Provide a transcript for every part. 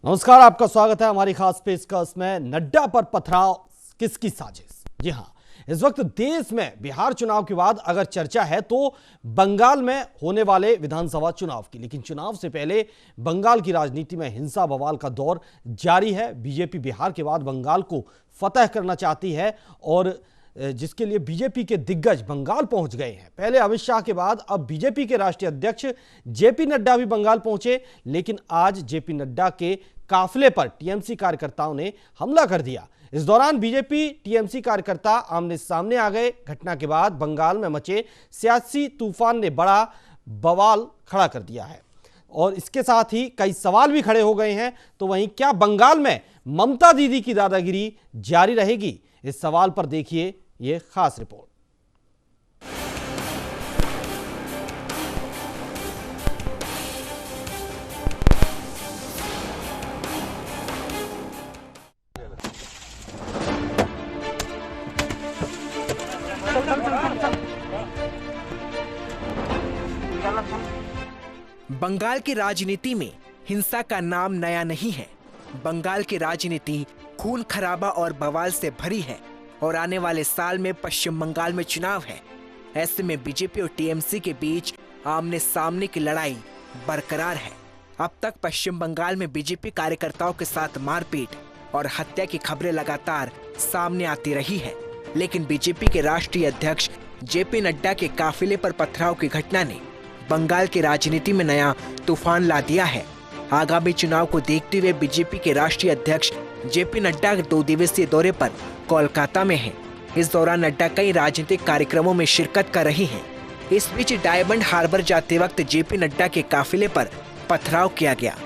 नमस्कार, आपका स्वागत है हमारी खास पेशकश में। नड्डा पर पथराव किसकी साजिश। जी हां, इस वक्त देश में बिहार चुनाव के बाद अगर चर्चा है तो बंगाल में होने वाले विधानसभा चुनाव की। लेकिन चुनाव से पहले बंगाल की राजनीति में हिंसा बवाल का दौर जारी है। बीजेपी बिहार के बाद बंगाल को फतह करना चाहती है और जिसके लिए बीजेपी के दिग्गज बंगाल पहुंच गए हैं। पहले अमित शाह के बाद अब बीजेपी के राष्ट्रीय अध्यक्ष जेपी नड्डा भी बंगाल पहुंचे। लेकिन आज जेपी नड्डा के काफिले पर टीएमसी कार्यकर्ताओं ने हमला कर दिया। इस दौरान बीजेपी टीएमसी कार्यकर्ता आमने सामने आ गए। घटना के बाद बंगाल में मचे सियासी तूफान ने बड़ा बवाल खड़ा कर दिया है और इसके साथ ही कई सवाल भी खड़े हो गए हैं। तो वहीं क्या बंगाल में ममता दीदी की दादागिरी जारी रहेगी, इस सवाल पर देखिए ये खास रिपोर्ट। बंगाल की राजनीति में हिंसा का नाम नया नहीं है। बंगाल की राजनीति खून खराबा और बवाल से भरी है और आने वाले साल में पश्चिम बंगाल में चुनाव है। ऐसे में बीजेपी और टीएमसी के बीच आमने सामने की लड़ाई बरकरार है। अब तक पश्चिम बंगाल में बीजेपी कार्यकर्ताओं के साथ मारपीट और हत्या की खबरें लगातार सामने आती रही है। लेकिन बीजेपी के राष्ट्रीय अध्यक्ष जेपी नड्डा के काफिले पर पथराव की घटना ने बंगाल की राजनीति में नया तूफान ला दिया है। आगामी चुनाव को देखते हुए बीजेपी के राष्ट्रीय अध्यक्ष जेपी नड्डा 2 दिवसीय दौरे पर कोलकाता में हैं। इस दौरान नड्डा कई राजनीतिक कार्यक्रमों में शिरकत कर रही हैं। इस बीच डायमंड हार्बर जाते वक्त जेपी नड्डा के काफिले पर पथराव किया गया।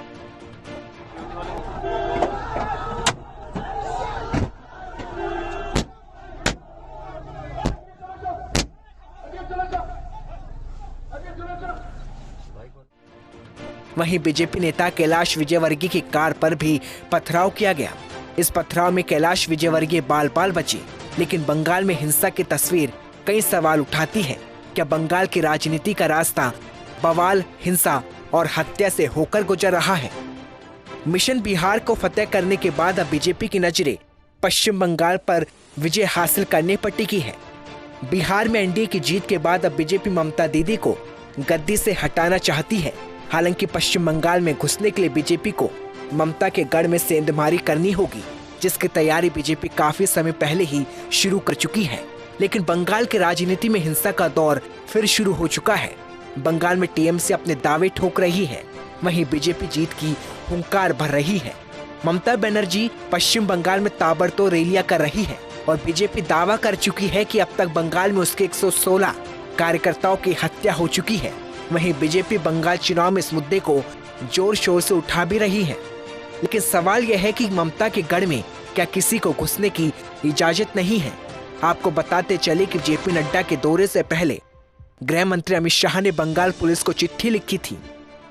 वहीं बीजेपी नेता कैलाश विजयवर्गीय की कार पर भी पथराव किया गया। इस पथराव में कैलाश विजयवर्गीय बाल बाल बचे। लेकिन बंगाल में हिंसा की तस्वीर कई सवाल उठाती है। क्या बंगाल की राजनीति का रास्ता बवाल, हिंसा और हत्या से होकर गुजर रहा है? मिशन बिहार को फतेह करने के बाद अब बीजेपी की नजरें पश्चिम बंगाल पर विजय हासिल करने पर टिकी है। बिहार में एनडीए की जीत के बाद अब बीजेपी ममता दीदी को गद्दी से हटाना चाहती है। हालांकि पश्चिम बंगाल में घुसने के लिए बीजेपी को ममता के गढ़ में सेंधमारी करनी होगी, जिसकी तैयारी बीजेपी काफी समय पहले ही शुरू कर चुकी है। लेकिन बंगाल की राजनीति में हिंसा का दौर फिर शुरू हो चुका है। बंगाल में टीएमसी अपने दावे ठोक रही है, वहीं बीजेपी जीत की हुंकार भर रही है। ममता बनर्जी पश्चिम बंगाल में ताबड़तोड़ रैलियां कर रही है और बीजेपी दावा कर चुकी है कि अब तक बंगाल में उसके 116 कार्यकर्ताओं की हत्या हो चुकी है। वहीं बीजेपी बंगाल चुनाव में इस मुद्दे को जोर शोर से उठा भी रही है। लेकिन सवाल यह है कि ममता के गढ़ में क्या किसी को घुसने की इजाजत नहीं है। आपको बताते चले कि जेपी नड्डा के दौरे से पहले गृह मंत्री अमित शाह ने बंगाल पुलिस को चिट्ठी लिखी थी।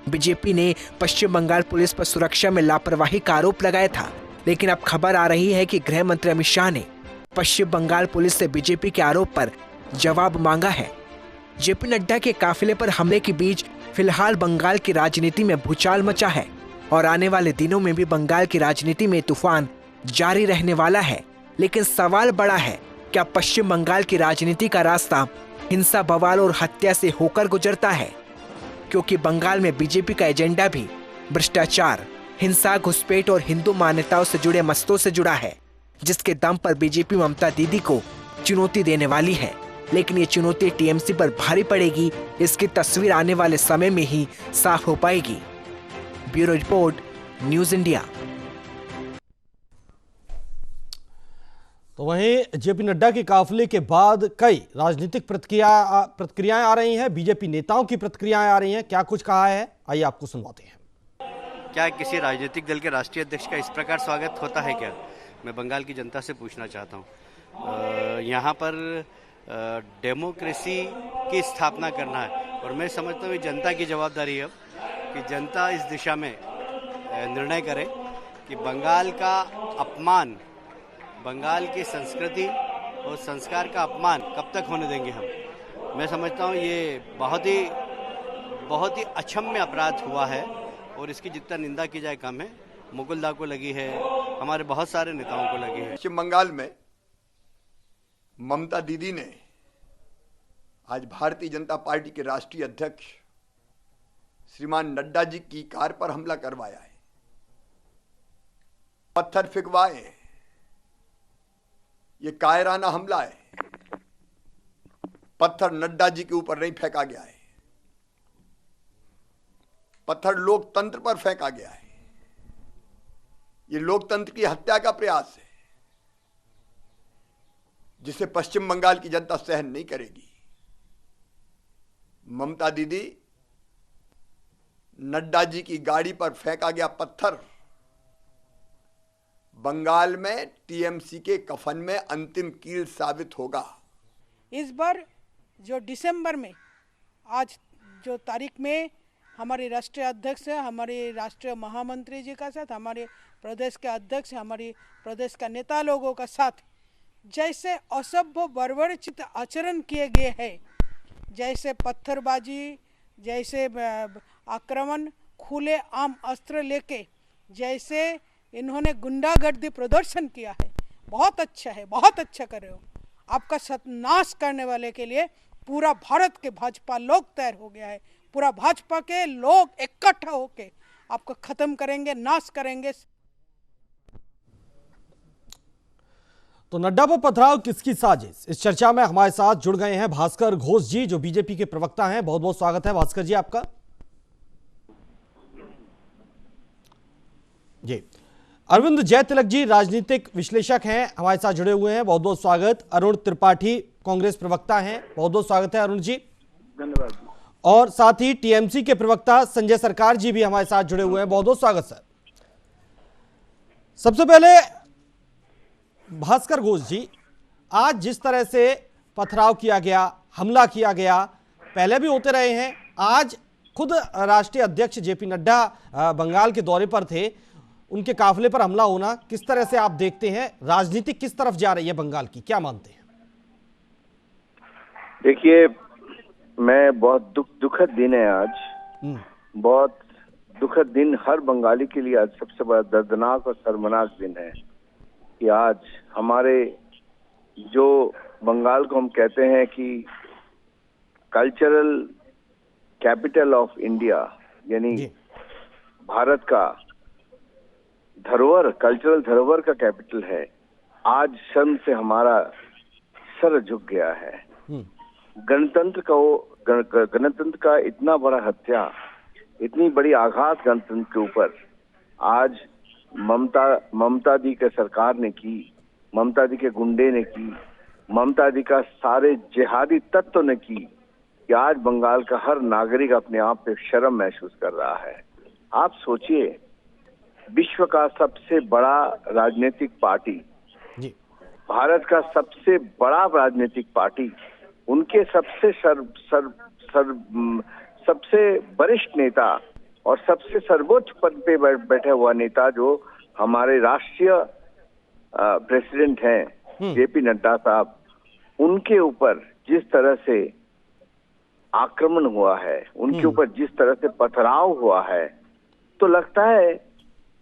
बीजेपी ने पश्चिम बंगाल पुलिस पर सुरक्षा में लापरवाही का आरोप लगाया था। लेकिन अब खबर आ रही है कि गृह मंत्री अमित शाह ने पश्चिम बंगाल पुलिस से बीजेपी के आरोप पर जवाब मांगा है। जेपी नड्डा के काफिले पर हमले के बीच फिलहाल बंगाल की राजनीति में भूचाल मचा है और आने वाले दिनों में भी बंगाल की राजनीति में तूफान जारी रहने वाला है। लेकिन सवाल बड़ा है, क्या पश्चिम बंगाल की राजनीति का रास्ता हिंसा, बवाल और हत्या से होकर गुजरता है? क्योंकि बंगाल में बीजेपी का एजेंडा भी भ्रष्टाचार, हिंसा, घुसपैठ और हिंदू मान्यताओं से जुड़े मसलों से जुड़ा है, जिसके दम पर बीजेपी ममता दीदी को चुनौती देने वाली है। लेकिन ये चुनौती टीएमसी पर भारी पड़ेगी, इसकी तस्वीर आने वाले समय में ही साफ हो पाएगी। Bureau report, news India. तो वहीं जेपी नड्डा के काफिले के बाद कई राजनीतिक प्रतिक्रियाएं आ रही हैं। बीजेपी नेताओं की प्रतिक्रियाएं आ रही हैं। क्या कुछ कहा है, आइए आपको सुनवाते हैं। क्या किसी राजनीतिक दल के राष्ट्रीय अध्यक्ष का इस प्रकार स्वागत होता है क्या? मैं बंगाल की जनता से पूछना चाहता हूँ। यहाँ पर डेमोक्रेसी की स्थापना करना है और मैं समझता हूँ जनता की जवाबदारी है कि जनता इस दिशा में निर्णय करे कि बंगाल का अपमान, बंगाल की संस्कृति और संस्कार का अपमान कब तक होने देंगे हम। मैं समझता हूँ ये बहुत ही अक्षम्य अपराध हुआ है और इसकी जितना निंदा की जाए कम है। मुकुल को लगी है, हमारे बहुत सारे नेताओं को लगी है। पश्चिम बंगाल में ममता दीदी ने आज भारतीय जनता पार्टी के राष्ट्रीय अध्यक्ष श्रीमान नड्डा जी की कार पर हमला करवाया है, पत्थर फेंकवाए। ये कायराना हमला है। पत्थर नड्डा जी के ऊपर नहीं फेंका गया है, पत्थर लोकतंत्र पर फेंका गया है। ये लोकतंत्र की हत्या का प्रयास है, जिसे पश्चिम बंगाल की जनता सहन नहीं करेगी। ममता दीदी, नड्डा जी की गाड़ी पर फेंका गया पत्थर बंगाल में टीएमसी के कफन में अंतिम कील साबित होगा। इस बार जो दिसंबर में आज जो तारीख में हमारे राष्ट्रीय अध्यक्ष है, हमारे राष्ट्रीय महामंत्री जी का साथ, हमारे प्रदेश के अध्यक्ष, हमारे प्रदेश का नेता लोगों का साथ जैसे असभ्य बर्बरचित आचरण किए गए हैं, जैसे पत्थरबाजी, जैसे आक्रमण, खुले आम अस्त्र लेके जैसे इन्होंने गुंडागर्दी प्रदर्शन किया है, बहुत अच्छा है, बहुत अच्छा कर रहे हो। आपका सत्यानाश करने वाले के लिए पूरा भारत के भाजपा लोग तैयार हो गया है। पूरा भाजपा के लोग इकट्ठा होके आपको खत्म करेंगे, नाश करेंगे। तो नड्डा पर पथराव किसकी साजिश, इस चर्चा में हमारे साथ जुड़ गए हैं भास्कर घोष जी, जो बीजेपी के प्रवक्ता हैं। बहुत बहुत स्वागत है भास्कर जी आपका। जी, अरविंद जयतिलक जी राजनीतिक विश्लेषक हैं, हमारे साथ जुड़े हुए हैं। बहुत बहुत स्वागत। अरुण त्रिपाठी कांग्रेस प्रवक्ता हैं, बहुत बहुत स्वागत है अरुण जी। धन्यवाद। और साथ ही टीएमसी के प्रवक्ता संजय सरकार जी भी हमारे साथ जुड़े हुए हैं, बहुत बहुत स्वागत सर। सबसे पहले भास्कर घोष जी, आज जिस तरह से पथराव किया गया, हमला किया गया, पहले भी होते रहे हैं, आज खुद राष्ट्रीय अध्यक्ष जेपी नड्डा बंगाल के दौरे पर थे, उनके काफिले पर हमला होना किस तरह से आप देखते हैं? राजनीति किस तरफ जा रही है बंगाल की, क्या मानते हैं? देखिए, मैं बहुत दुखद दिन है आज, बहुत दुखद दिन हर बंगाली के लिए आज सबसे बड़ा दर्दनाक और शर्मनाक दिन है कि आज हमारे जो बंगाल को हम कहते हैं कि कल्चरल कैपिटल ऑफ इंडिया, यानी भारत का धरोहर, कल्चरल धरोहर का कैपिटल है, आज शर्म से हमारा सर झुक गया है। गणतंत्र का इतना बड़ा हत्या, इतनी बड़ी आघात गणतंत्र के ऊपर आज ममता दी के सरकार ने की, ममता दी के गुंडे ने की, ममता दी का सारे जिहादी तत्व ने की, कि आज बंगाल का हर नागरिक अपने आप पे शर्म महसूस कर रहा है। आप सोचिए, विश्व का सबसे बड़ा राजनीतिक पार्टी, भारत का सबसे बड़ा राजनीतिक पार्टी, उनके सबसे वरिष्ठ नेता और सबसे सर्वोच्च पद पे बैठा हुआ नेता जो हमारे राष्ट्रीय प्रेसिडेंट हैं जेपी नड्डा साहब, उनके ऊपर जिस तरह से आक्रमण हुआ है, उनके ऊपर जिस तरह से पथराव हुआ है, तो लगता है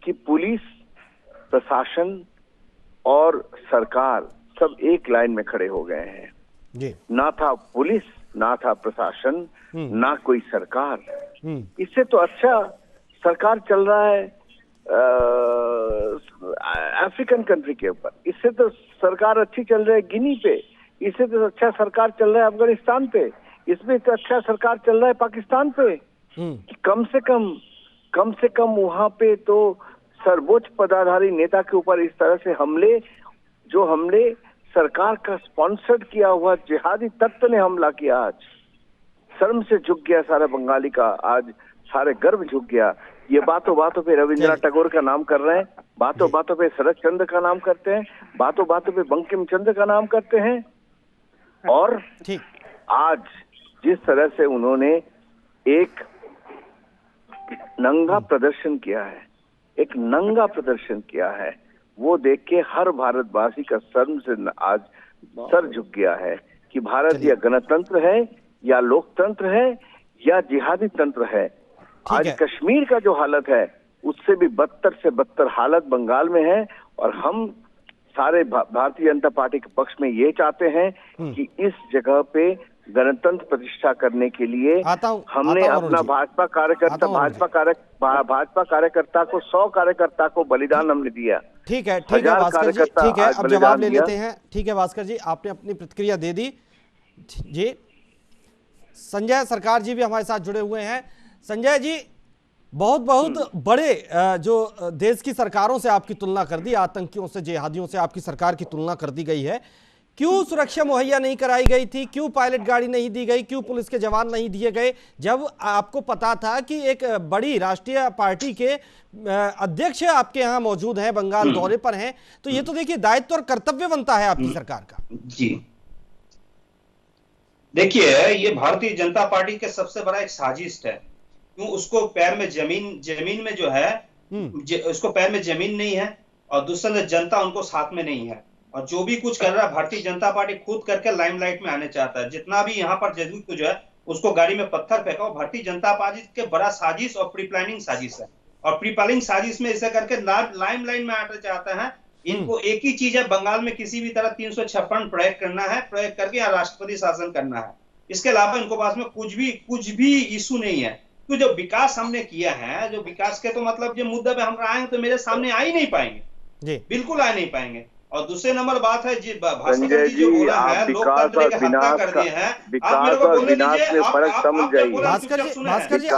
कि पुलिस, प्रशासन और सरकार सब एक लाइन में खड़े हो गए हैं। ना था पुलिस, ना था प्रशासन, ना कोई सरकार। इससे तो अच्छा सरकार चल रहा है अफ्रीकन कंट्री के ऊपर, इससे तो सरकार अच्छी चल रही है गिनी पे, इससे तो अच्छा सरकार चल रहा है अफगानिस्तान पे, इसमें तो अच्छा सरकार चल रहा है पाकिस्तान पे। कि कम से कम वहां पे तो सर्वोच्च पदाधारी नेता के ऊपर इस तरह से हमले सरकार का स्पॉन्सर्ड किया हुआ जिहादी तत्व ने हमला किया। आज शर्म से झुक गया सारा बंगाली का, आज सारे गर्व झुक गया। ये बातों बातों पे रविंद्रनाथ टैगोर का नाम कर रहे हैं, बातों बातों पे शरद चंद्र का नाम करते हैं, बातों बातों पे बंकिम चंद्र का नाम करते हैं। और आज जिस तरह से उन्होंने एक नंगा प्रदर्शन किया है, वो देख के हर भारतवासी का शर्म से आज सर झुक गया है कि भारत या गणतंत्र है या लोकतंत्र है या जिहादी तंत्र है। आज कश्मीर का जो हालत है उससे भी बदतर से बदतर हालत बंगाल में है। और हम सारे भारतीय जनता पार्टी के पक्ष में ये चाहते हैं कि इस जगह पे गणतंत्र प्रतिष्ठा करने के लिए हमने अपना भाजपा कार्यकर्ता को 100 कार्यकर्ता को बलिदान हमने दिया। ठीक है भास्कर जी, ठीक है, अब जवाब ले लेते हैं। ठीक है भास्कर जी, आपने अपनी प्रतिक्रिया दे दी जी। संजय सरकार जी भी हमारे साथ जुड़े हुए हैं। संजय जी, बहुत बड़े जो देश की सरकारों से आपकी तुलना कर दी, आतंकियों से, जिहादियों से आपकी सरकार की तुलना कर दी गई है। क्यों सुरक्षा मुहैया नहीं कराई गई थी? क्यों पायलट गाड़ी नहीं दी गई? क्यों पुलिस के जवान नहीं दिए गए, जब आपको पता था कि एक बड़ी राष्ट्रीय पार्टी के अध्यक्ष आपके यहाँ मौजूद हैं, बंगाल दौरे पर हैं? तो ये तो देखिए दायित्व और कर्तव्य बनता है आपकी सरकार का। जी देखिए, ये भारतीय जनता पार्टी के सबसे बड़ा एक साजिश है। क्यों? उसको पैर में जमीन में जो है उसको पैर में जमीन नहीं है, और दूसरा जनता उनको साथ में नहीं है। और जो भी कुछ कर रहा है भारतीय जनता पार्टी खुद करके लाइमलाइट में आने चाहता है। जितना भी यहाँ पर जदयू जो है उसको गाड़ी में पत्थर फेंका, भारतीय जनता पार्टी के बड़ा साजिश और प्री प्लानिंग साजिश है। और प्री प्लानिंग साजिश में ऐसे करके लाइमलाइट में आना चाहते हैं। इनको एक ही चीज है, बंगाल में किसी भी तरह 356 प्रयोग करना है, प्रयोग करके यहाँ राष्ट्रपति शासन करना है। इसके अलावा इनको पास में कुछ भी इशू नहीं है। तो जो विकास हमने किया है, जो विकास के तो मतलब जो मुद्दे पे हम आए तो मेरे सामने आ ही नहीं पाएंगे, बिल्कुल आ नहीं पाएंगे। और दूसरे नंबर बात है जी, भास्कर जी जो बोला है लोकतंत्र के हत्या कर दिए हैं, आप मेरे को बोलने दीजिए, भास्कर जी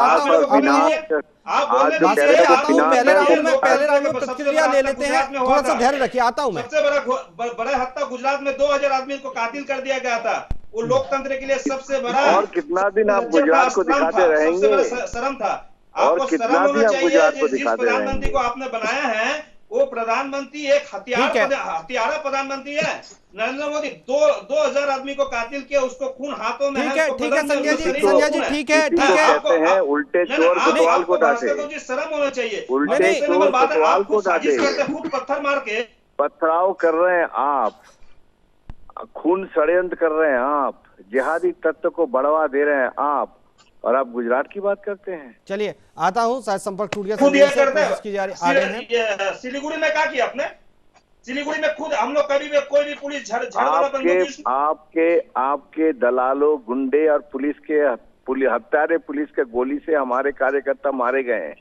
पहले राउंड में प्रतिक्रिया ले लेते हैं, थोड़ा सा धैर्य रखिए, आता हूं मैं। सबसे बड़ा हत्या गुजरात में 2000 आदमी को कातिल कर दिया गया था। वो लोकतंत्र के लिए सबसे बड़ा, और कितना दिन आप गुजरात को दिखाते रहेंगे? शर्म था और आपको, कितना दिन आप गुजरात को जिस प्रधानमंत्री को आपने बनाया है वो प्रधानमंत्री एक हथियारा प्रधानमंत्री है। नरेंद्र मोदी 2000 आदमी को कातिल किया, उसको खून हाथों में है। ठीक है संजय जी, ठीक है। उल्टे चोर कोतवाल को डांटे, शर्म होना चाहिए। उल्टे चोर कोतवाल को डांटे, खुद पत्थर मार के पथराव कर रहे हैं आप, खून षड्यंत्र कर रहे हैं आप, जिहादी तत्व को बढ़ावा दे रहे हैं आप, और आप गुजरात की बात करते हैं। चलिए आता हूं, शायद संपर्क टूट गया। सिलीगुड़ी में क्या किया आपने? सिलीगुड़ी में खुद हम लोग कभी भी कोई भी पुलिस आपके दलालों, गुंडे और हत्यारे पुलिस के गोली से हमारे कार्यकर्ता मारे गए हैं।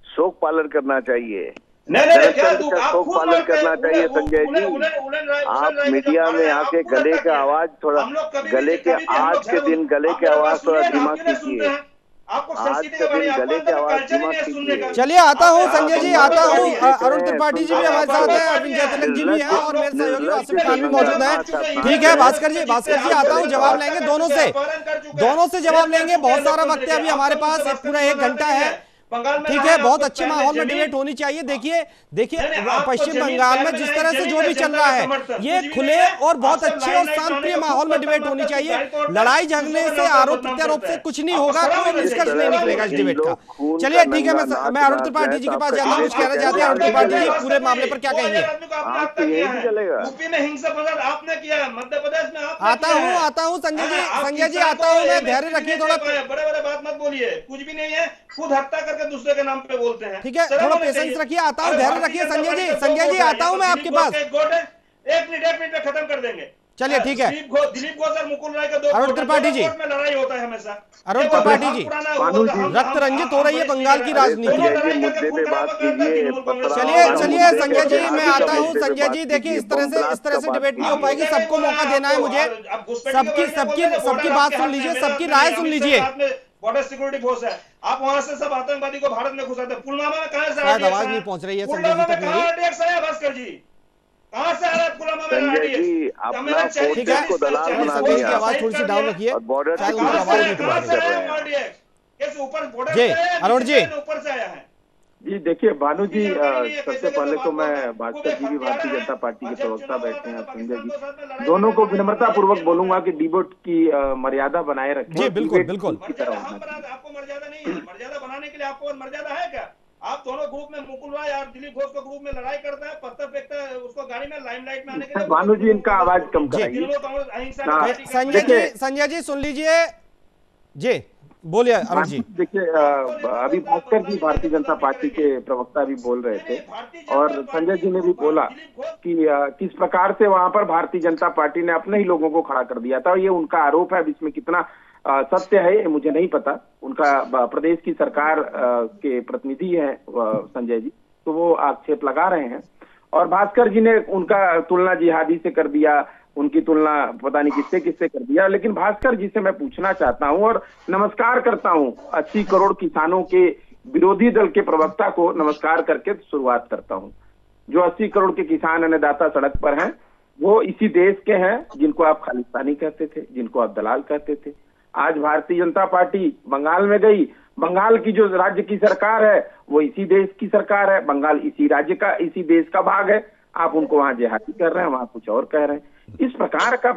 शोक पालन करना चाहिए, शोक पालन करना चाहिए। संजय जी, आप मीडिया में आके गले का आवाज थोड़ा, गले के आज के दिन गले के आवाज थोड़ा धीमा कीजिए। आज के दिन गले के आवाज धीमा कीजिए। चलिए आता हूँ संजय जी, आता हूँ। अरुण त्रिपाठी जी भी हमारे साथ हैं, अरविंद जयतिलक जी भी हैं, और मेरे सहयोगी आसिफ खान भी मौजूद हैं। ठीक है भास्कर जी आता हूँ, जवाब लेंगे दोनों से जवाब लेंगे। बहुत सारा वक्त है अभी हमारे पास, पूरा 1 घंटा है। ठीक है, बहुत अच्छे माहौल में डिबेट होनी चाहिए। देखिए पश्चिम बंगाल में जिस तरह से जो भी चल रहा है, ये खुले और बहुत अच्छे और शांतिप्रिय माहौल में डिबेट होनी चाहिए। लड़ाई झगड़ने से, आरोप प्रत्यारोप से कुछ नहीं होगा, कोई निष्कर्ष नहीं निकलेगा इस डिबेट का। चलिए ठीक है, मैं अरुण त्रिपाठी जी के पास जाता हूँ, कुछ कहना चाहते हैं। अरुण त्रिपाठी जी पूरे मामले पर क्या कहेंगे? यूपी में हिंसा फसाद आपने किया, मध्य प्रदेश में आता हूँ संजय जी आता हूँ मैं, धैर्य रखिए थोड़ा। बड़े बात मत बोलिए, कुछ भी नहीं है, खुद हत्या करके दूसरे के नाम पे बोलते हैं। ठीक है, थोड़ा पेशेंस रखिए, आता हूँ, धैर्य रखिए संजय जी आता हूँ मैं आपके पास। 1 मिनट में खत्म कर देंगे। चलिए ठीक है। दिलीप घोष और मुकुल राय के 2 अरुण त्रिपाठी जी में लड़ाई होता है हमेशा। अरुण त्रिपाठी जी, रक्त रंजित हो रही है बंगाल की राजनीति। चलिए संजय जी मैं आता हूँ। संजय जी देखिए, इस तरह से डिबेट नहीं हो पाएगी, सबको मौका देना है मुझे। सबकी बात सुन लीजिए, सबकी राय सुन लीजिए। बॉर्डर सिक्योरिटी फोर्स है, आप वहां से सब आतंकवादी को भारत में घुसाते हैं। पुलवामा में कहां से आवाज नहीं पहुंच रही है संजय जी तक मेरी। भास्कर जी कहां से आ रहा है पुलवामा में? ठीक है, संजय जी की आवाज थोड़ी सी डाउन रखिए, शायद उनकी आवाज नहीं पहुंच रही है। जी अरुण जी ऊपर से आया है जी। देखिए भानु जी, सबसे पहले तो मैं भास्कर जी भी भारतीय जनता पार्टी के प्रवक्ता बैठे हैं, संजय जी दोनों को विनम्रता पूर्वक बोलूंगा कि डिबेट की मर्यादा बनाए रखें। जी बिल्कुल। आपको मर्यादा नहीं है, मर्यादा बनाने के लिए आपको मर्यादा है क्या? आप दोनों ग्रुप में, मुकुल राय और दिलीप घोष को ग्रुप में लड़ाई करता है, पत्थर फेंकता है, उसको गाड़ी में लाइमलाइट में आने के लिए। भानु जी इनका आवाज कम कराइए। संजय जी सुन लीजिए जी। बोलिए अरुण जी। देखिए, अभी भास्कर जी भारतीय जनता पार्टी के प्रवक्ता भी बोल रहे थे और संजय जी ने भी बोला कि किस प्रकार से वहां पर भारतीय जनता पार्टी ने अपने ही लोगों को खड़ा कर दिया था। ये उनका आरोप है, अब इसमें कितना सत्य है ये मुझे नहीं पता। उनका प्रदेश की सरकार के प्रतिनिधि हैं संजय जी, तो वो आक्षेप लगा रहे हैं। और भास्कर जी ने उनका तुलना जिहादी से कर दिया, उनकी तुलना पता नहीं किससे किससे कर दिया। लेकिन भास्कर जी से मैं पूछना चाहता हूं और नमस्कार करता हूं, 80 करोड़ किसानों के विरोधी दल के प्रवक्ता को नमस्कार करके शुरुआत करता हूं। जो 80 करोड़ के किसान अन्नदाता सड़क पर हैं, वो इसी देश के हैं जिनको आप खालिस्तानी कहते थे, जिनको आप दलाल कहते थे। आज भारतीय जनता पार्टी बंगाल में गई, बंगाल की जो राज्य की सरकार है वो इसी देश की सरकार है, बंगाल इसी राज्य का, इसी देश का भाग है। आप उनको वहां जिहादी कर रहे हैं, वहां कुछ और कह रहे हैं। इस प्रकार का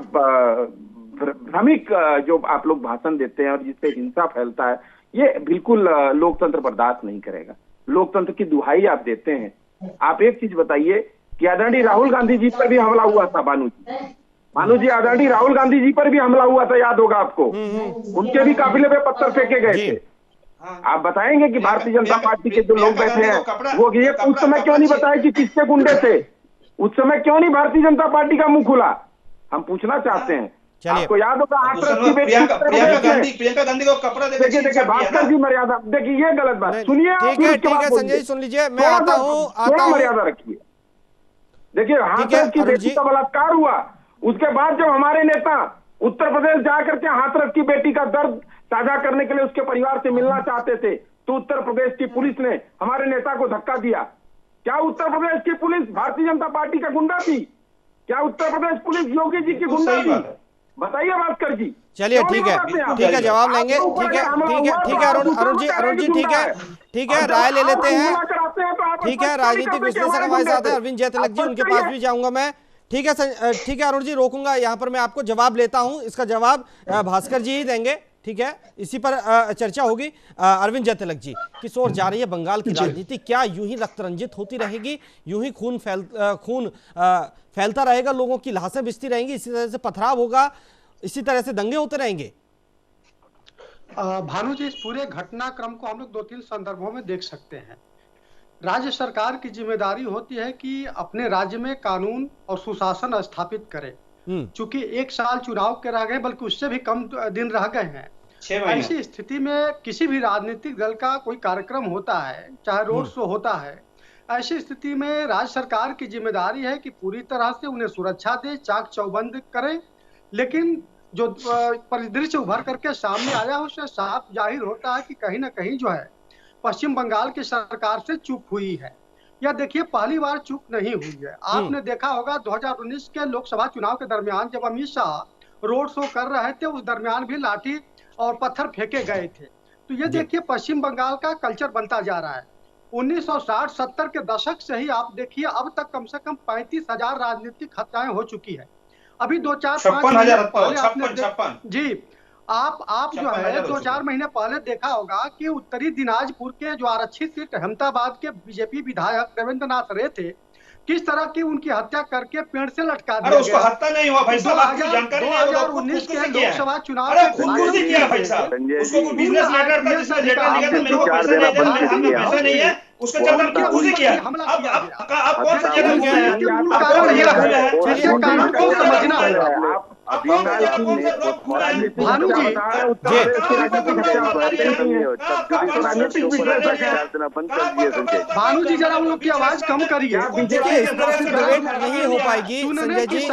भ्रमिक जो आप लोग भाषण देते हैं और जिससे हिंसा फैलता है, ये बिल्कुल लोकतंत्र बर्दाश्त नहीं करेगा। लोकतंत्र की दुहाई आप देते हैं। आप एक चीज बताइए कि आदरणीय राहुल गांधी जी पर भी हमला हुआ था। भानु जी आदरणीय राहुल गांधी जी पर भी हमला हुआ था, याद होगा आपको। उनके भी काफिले पे पत्थर फेंके गए थे। आप बताएंगे कि भारतीय जनता पार्टी के जो लोग बैठे हैं वो ये उस समय क्यों नहीं बताया कि किसके गुंडे थे? उस समय क्यों नहीं भारतीय जनता पार्टी का मुंह खुला? हम पूछना चाहते हैं। आपको याद होगा प्रियंका गांधी को कपड़ा देखिए भास्कर जी मर्यादा, देखिए ये गलत बात। सुनिए, ठीक है संजय जी, सुन लीजिए, मैं आता हूँ। मर्यादा रखिए। देखिए हाथरस की बेटी का बलात्कार हुआ, उसके बाद जब हमारे नेता उत्तर प्रदेश जाकर के हाथरस की बेटी का दर्द साझा करने के लिए उसके परिवार से मिलना चाहते थे, तो उत्तर प्रदेश की पुलिस ने हमारे नेता को धक्का दिया। क्या उत्तर प्रदेश की पुलिस भारतीय जनता पार्टी का गुंडा थी? क्या उत्तर प्रदेश पुलिस योगी जी की गुंडा थी? बताइए भास्कर जी। चलिए ठीक है, जवाब लेंगे। ठीक है अरुण जी, ठीक है, राय ले लेते हैं। ठीक है, राजनीतिक विश्लेषक हमारे साथ है अरविंद जयतिलक जी, उनके पास भी जाऊंगा मैं। ठीक है अरुण जी, रोकूंगा यहाँ पर, मैं आपको जवाब लेता हूँ। इसका जवाब भास्कर जी ही देंगे, ठीक है, इसी पर चर्चा होगी। अरविंद जयतिलक जी, किस ओर जा रही है बंगाल की राजनीति? क्या यूं ही रक्त रंजित होती रहेगी, यूं ही खून फैलता रहेगा, लोगों की लाशें बिछती रहेंगी, इसी तरह से पथराव होगा, इसी तरह से दंगे होते रहेंगे? भानु जी, इस पूरे घटनाक्रम को हम लोग 2-3 संदर्भों में देख सकते हैं। राज्य सरकार की जिम्मेदारी होती है कि अपने राज्य में कानून और सुशासन स्थापित करे। चूंकि 1 साल चुनाव के रह गए, बल्कि उससे भी कम दिन रह गए हैं, ऐसी स्थिति में किसी भी राजनीतिक दल का कोई कार्यक्रम होता है, चाहे रोड शो होता है, ऐसी स्थिति में राज्य सरकार की जिम्मेदारी है कि पूरी तरह से उन्हें सुरक्षा दे, चाक चौबंद करे। लेकिन जो परिदृश्य उभर करके सामने आया है, उससे साफ जाहिर होता है कि कहीं ना कहीं जो है पश्चिम बंगाल की सरकार से चूक हुई है। यह देखिए, पहली बार चूक नहीं हुई है। आपने देखा होगा 2019 के लोकसभा चुनाव के दरमियान जब अमित शाह रोड शो कर रहे थे, उस दरमियान भी लाठी और पत्थर फेंके गए थे। तो ये देखिए, पश्चिम बंगाल का कल्चर बनता जा रहा है। 1960-70 के दशक से ही आप देखिए, अब तक कम से कम 35,000 राजनीतिक हत्याएं हो चुकी है। अभी 2-4-5 जी, आप जो है 2-4 महीने पहले देखा होगा कि उत्तरी दिनाजपुर के जो आरक्षित सीट अहमदाबाद के बीजेपी विधायक देवेंद्र नाथ रे थे, किस तरह की उनकी हत्या करके पेड़ से लटका दिया गया। उसको हत्या नहीं हुआ भाई साहब, आपको जानकारी है? 2019 के लोकसभा चुनाव खुदकुशी किया भाई साहब। उसको कोई बिजनेस लेटर था, जिसने लेटर लिया था, मेरे को पैसा नहीं देना, मेरे हाथ में पैसा नहीं है, उसको चलकर खुदकुशी किया। अब कौन सा जगह गया है? कानून को समझना है। भानु जी, भानु जी जरा उन लोग की आवाज कम करिए। देखिए, इस तरह से डिबेट नहीं हो पाएगी। संजय जी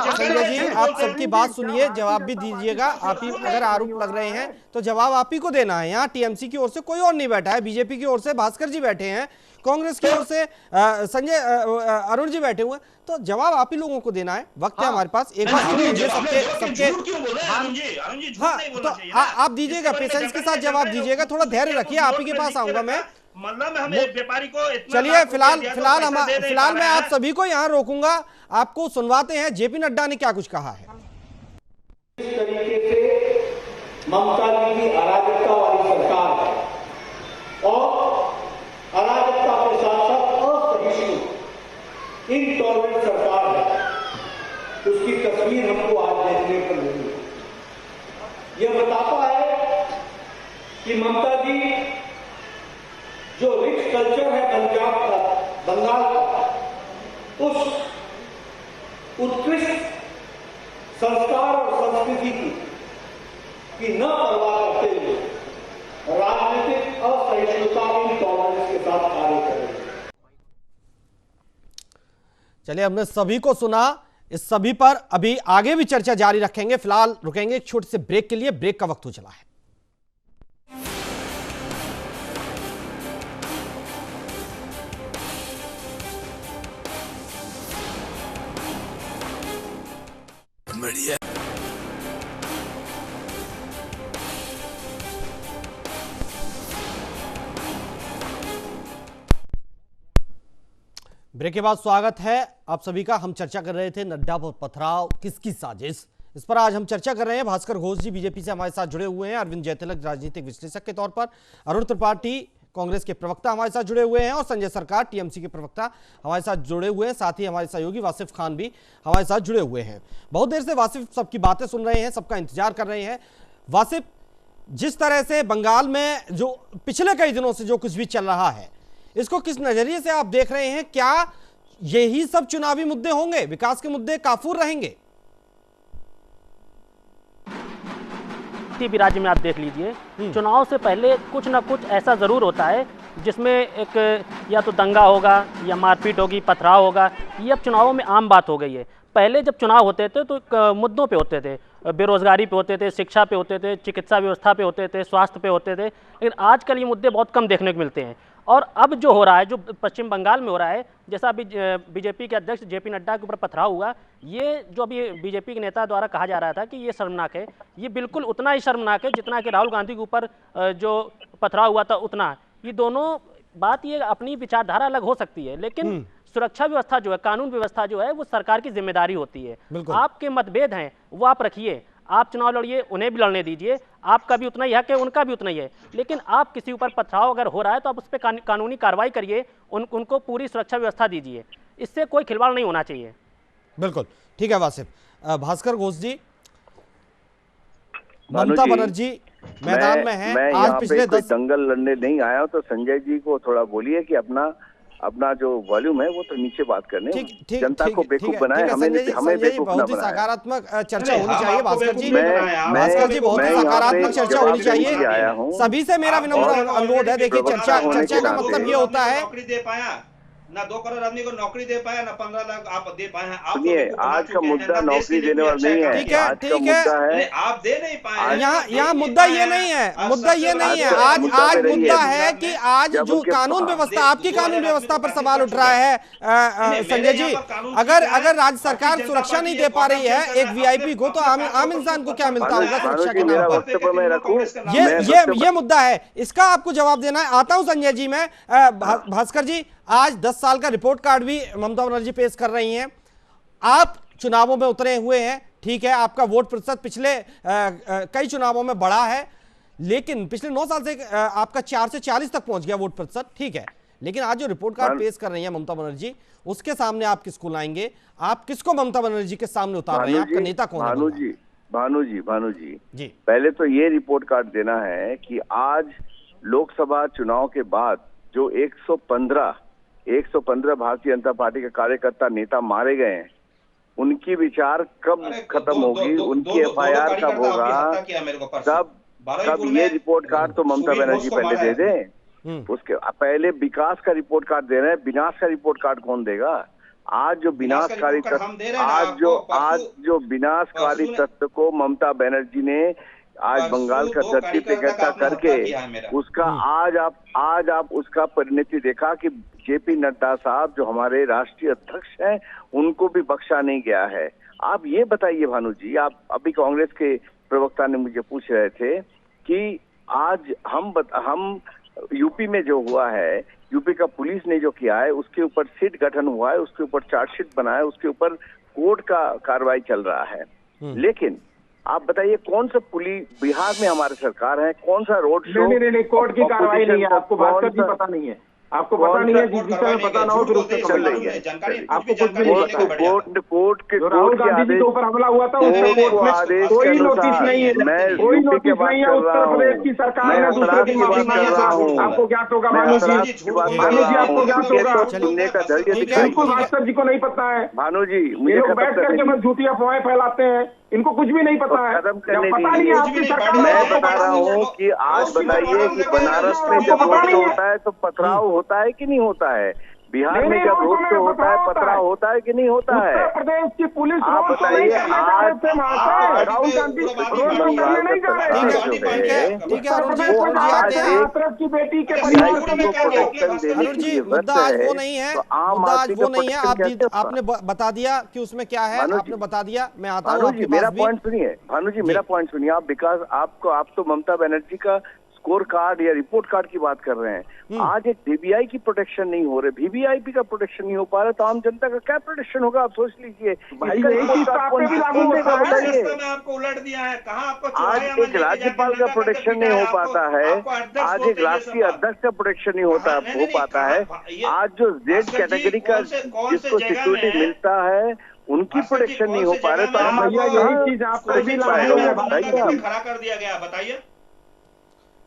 आप सबकी बात सुनिए, जवाब भी दीजिएगा। आप ही अगर आरोप लग रहे हैं तो जवाब आप ही को देना है। यहाँ टीएमसी की ओर से कोई और नहीं बैठा है, बीजेपी की ओर से भास्कर जी बैठे हैं, कांग्रेस की ओर से अरुण जी बैठे हुए, तो जवाब आप ही लोगों को देना है। वक्त है हमारे पास, एक बार सुन लीजिए सबके। हाँ, तो आप दीजिएगा, पेशेंस के साथ जवाब दीजिएगा, थोड़ा धैर्य रखिए, आप ही के पास आऊंगा मैं। चलिए, फिलहाल मैं आप सभी को यहाँ रोकूंगा, आपको सुनवाते हैं जेपी नड्डा ने क्या कुछ कहा है। इस तरीके से ममता की अराजकता वाली सरकार है और अराजकता के साथ साथ असहिष्णु इनटॉलरेंट सरकार है, उसकी तस्वीर हमको आज देखने को मिली। यह बताता है कि ममता जी जो रिच कल्चर है पंजाब का, बंगाल का, उस उत्कृष्ट संस्कार और संस्कृति की न परवाह करते हुए राजनीतिक असहिष्णुता इंटॉलरेंस के साथ कार्य करें। चलिए, हमने सभी को सुना। इस सभी पर अभी आगे भी चर्चा जारी रखेंगे। फिलहाल रुकेंगे एक छोटे से ब्रेक के लिए। ब्रेक का वक्त हो चला है। ब्रेक के बाद स्वागत है आप सभी का। हम चर्चा कर रहे थे नड्डा पर पथराव किसकी साजिश, इस पर आज हम चर्चा कर रहे हैं। भास्कर घोष जी बीजेपी से हमारे साथ जुड़े हुए हैं, अरविंद जयतिलक राजनीतिक विश्लेषक के तौर पर, अरुण त्रिपाठी कांग्रेस के प्रवक्ता हमारे साथ जुड़े हुए हैं, और संजय सरकार टीएमसी के प्रवक्ता हमारे साथ जुड़े हुए हैं। साथ ही हमारे सहयोगी वासिफ खान भी हमारे साथ जुड़े हुए हैं। बहुत देर से वासिफ सबकी बातें सुन रहे हैं, सबका इंतजार कर रहे हैं। वासिफ, जिस तरह से बंगाल में जो पिछले कई दिनों से जो कुछ भी चल रहा है, इसको किस नजरिए से आप देख रहे हैं? क्या यही सब चुनावी मुद्दे होंगे? विकास के मुद्दे काफूर रहेंगे? किसी भी राज्य में आप देख लीजिए, चुनाव से पहले कुछ ना कुछ ऐसा जरूर होता है जिसमें एक या तो दंगा होगा या मारपीट होगी, पथराव होगा। ये अब चुनावों में आम बात हो गई है। पहले जब चुनाव होते थे तो मुद्दों पे होते थे, बेरोजगारी पे होते थे, शिक्षा पे होते थे, चिकित्सा व्यवस्था पे होते थे, स्वास्थ्य पे होते थे। लेकिन आजकल ये मुद्दे बहुत कम देखने को मिलते हैं। और अब जो हो रहा है, जो पश्चिम बंगाल में हो रहा है, जैसा अभी बीजेपी के अध्यक्ष जेपी नड्डा के ऊपर पथराव हुआ, ये जो अभी बीजेपी के नेता द्वारा कहा जा रहा था कि ये शर्मनाक है, ये बिल्कुल उतना ही शर्मनाक है जितना कि राहुल गांधी के ऊपर जो पथराव हुआ था उतना। ये दोनों बात, ये अपनी विचारधारा अलग हो सकती है, लेकिन सुरक्षा व्यवस्था जो है, कानून व्यवस्था जो है, वो सरकार की जिम्मेदारी होती है। आपके मतभेद हैं वो आप रखिए, आप चुनाव लड़िए, उन्हें भी लड़ने दीजिए, आपका भी उतना ही हक है, उनका भी उतना ही है। लेकिन आप किसी ऊपर पथराव अगर हो रहा है तो आप उस पर कानूनी कार्रवाई करिए, उनको पूरी सुरक्षा व्यवस्था दीजिए। इससे कोई खिलवाड़ नहीं होना चाहिए। बिल्कुल ठीक है वासिफ। भास्कर घोष जी, ममता बनर्जी मैदान में है, आज पिछले 10 दंगल लड़ने नहीं आया हूं, तो संजय जी को थोड़ा बोलिए कि अपना जो वॉल्यूम है वो तो नीचे बात करने, जनता को बेवकूफ बनाए, हमें बेवकूफ ना बनाए। सकारात्मक चर्चा होनी चाहिए भास्कर जी। भास्कर जी, बहुत ही सकारात्मक चर्चा होनी चाहिए। सभी से मेरा विनम्र अनुरोध है। देखिए, चर्चा का मतलब ये होता है ना 2 करोड़ आदमी को नौकरी दे पाया, ना 15 लाख आप दे पाए हैं। सुनिए, आज का मुद्दा नौकरी देने वाला नहीं है। ठीक है, आप दे नहीं पाए। यहाँ मुद्दा ये नहीं है, मुद्दा ये नहीं है। आज मुद्दा है कि आज जो कानून व्यवस्था, आपकी कानून व्यवस्था पर सवाल उठ रहा है संजय जी। अगर राज्य सरकार सुरक्षा नहीं दे पा रही है एक वीआईपी को, तो आम इंसान को क्या मिलता होगा सुरक्षा के नाम पर? ये मुद्दा है, इसका आपको जवाब देना है। आता हूं संजय जी में। भास्कर जी, आज 10 साल का रिपोर्ट कार्ड भी ममता बनर्जी पेश कर रही हैं। आप चुनावों में उतरे हुए हैं, ठीक है, आपका वोट प्रतिशत पिछले कई चुनावों में बढ़ा है, लेकिन पिछले 9 साल से आपका 4 से 40 तक पहुंच गया वोट प्रतिशत, ठीक है। लेकिन आज जो रिपोर्ट कार्ड पेश कर रही है ममता बनर्जी, उसके सामने आप किसको लाएंगे? आप किसको ममता बनर्जी के सामने उतार रहे हैं? आपका नेता कौन है? भानु जी, पहले तो ये रिपोर्ट कार्ड देना है कि आज लोकसभा चुनाव के बाद जो 115 भारतीय जनता पार्टी के कार्यकर्ता नेता मारे गए हैं, उनकी विचार कब खत्म होगी, उनकी एफआईआर कब होगा, तब ये रिपोर्ट कार्ड तो ममता बनर्जी पहले दे दें। उसके पहले विकास का रिपोर्ट कार्ड दे रहे हैं, विनाश का रिपोर्ट कार्ड कौन देगा? आज जो विनाशकारी तत्व को ममता बनर्जी ने आज बंगाल का धरती पे इकट्ठा करके उसका आज आप उसका परिणति देखा कि जेपी नड्डा साहब जो हमारे राष्ट्रीय अध्यक्ष हैं, उनको भी बख्शा नहीं गया है। आप ये बताइए भानु जी, आप अभी कांग्रेस के प्रवक्ता ने मुझे पूछ रहे थे कि आज हम यूपी में जो हुआ है, यूपी का पुलिस ने जो किया है, उसके ऊपर सीट गठन हुआ है, उसके ऊपर चार्जशीट बना है, उसके ऊपर कोर्ट का कार्रवाई चल रहा है। लेकिन आप बताइए कौन सा पुलिस बिहार में हमारे सरकार है, कौन सा रोड शो? नहीं, कोर्ट की कार्रवाई नहीं है, आपको भास्कर जी पता नहीं है। आपको पता नहीं है, जिस विषय में पता ना हो फिर उससे चल रही है आपको कुछ भी नहीं पता। कोर्ट के जो राहुल गांधी जी के ऊपर हमला हुआ था उसमें कोर्ट में कोई नोटिस नहीं है, कोई नोटिस नहीं है। उत्तर प्रदेश की सरकार ने दूसरे दिन माफी मांगी था। आपको ज्ञात होगा भानु जी, आपको ज्ञात होगा, बिल्कुल भास्कर जी को नहीं पता है। भानु जी, ये लोग बैठ करके बस झूठी अफवाहें फैलाते हैं, इनको कुछ भी नहीं पता है। जब पता नहीं है आपकी सरकार, मैं बता रहा हूँ कि आज बताइए कि बनारस में जब रोड शो होता है तो पथराव होता है कि नहीं होता है? बिहार में जब रोड शो होता है पथराव होता है कि नहीं होता है? उत्तर प्रदेश की पुलिस आप बताइए, आज राहुल गांधी रोड शो करने नहीं जा रहे थे। ठीक है अरुण जी, हाथरस की बेटी के अरुण जी, मुद्दा आज वो नहीं है, मुद्दा आज वो नहीं है। आपने बता दिया कि उसमें क्या है, आपने बता दिया। मैं आता हूँ आपके पास भी। मेरा पॉइंट सुनिए भानु जी, मेरा पॉइंट सुनिए आप, बिकॉज आप तो ममता बनर्जी का स्कोर कार्ड या रिपोर्ट कार्ड की बात कर रहे हैं। आज एक डीबीआई की प्रोटेक्शन नहीं हो रही, वीवीआईपी का प्रोटेक्शन नहीं हो पा रहा, तो आम जनता का क्या प्रोटेक्शन होगा? आप सोच लीजिए। भाई यही चीज आपको भी लागू होता है। आपको उलट दिया है, कहाँ आपको आज एक राज्यपाल का प्रोटेक्शन नहीं हो पाता है, आज एक राष्ट्रीय अध्यक्ष का प्रोटेक्शन नहीं हो पाता है। आज जो जेड कैटेगरी का जिसको सिक्योरिटी मिलता है उनकी प्रोटेक्शन नहीं हो पा रहे, तो हम यही चीज आपको भी खड़ा कर दिया गया, बताइए।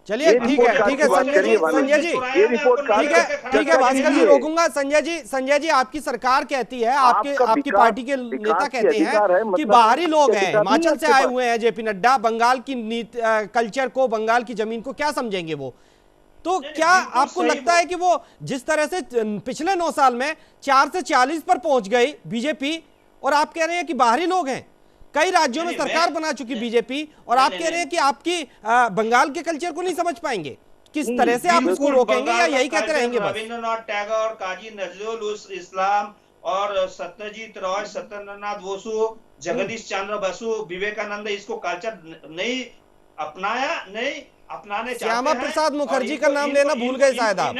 चलिए ठीक है संजय जी, ठीक है भास्कर जी, रोकूंगा। संजय जी आपकी सरकार कहती है, आपकी पार्टी के नेता कहते हैं कि बाहरी लोग हैं, हिमाचल से आए हुए हैं जेपी नड्डा, बंगाल की कल्चर को, बंगाल की जमीन को क्या समझेंगे वो? तो क्या आपको लगता है कि वो जिस तरह से पिछले 9 साल में 4 से 40 पर पहुंच गई बीजेपी, और आप कह रहे हैं कि बाहरी लोग हैं, कई राज्यों में सरकार बना चुकी बीजेपी, और आप कह रहे हैं कि आपकी बंगाल के कल्चर को नहीं समझ पाएंगे, किस तरह से आप इसको रोकेंगे या यही कहते रहेंगे? रविंद्रनाथ टैगोर, काजी नजरुल इस्लाम और सत्यजीत रॉय, सत्येंद्रनाथ बोसु, जगदीश चंद्र बसु, विवेकानंद इसको कल्चर नहीं अपनाने श्यामा प्रसाद मुखर्जी का नाम लेना भूल गए शायद आप।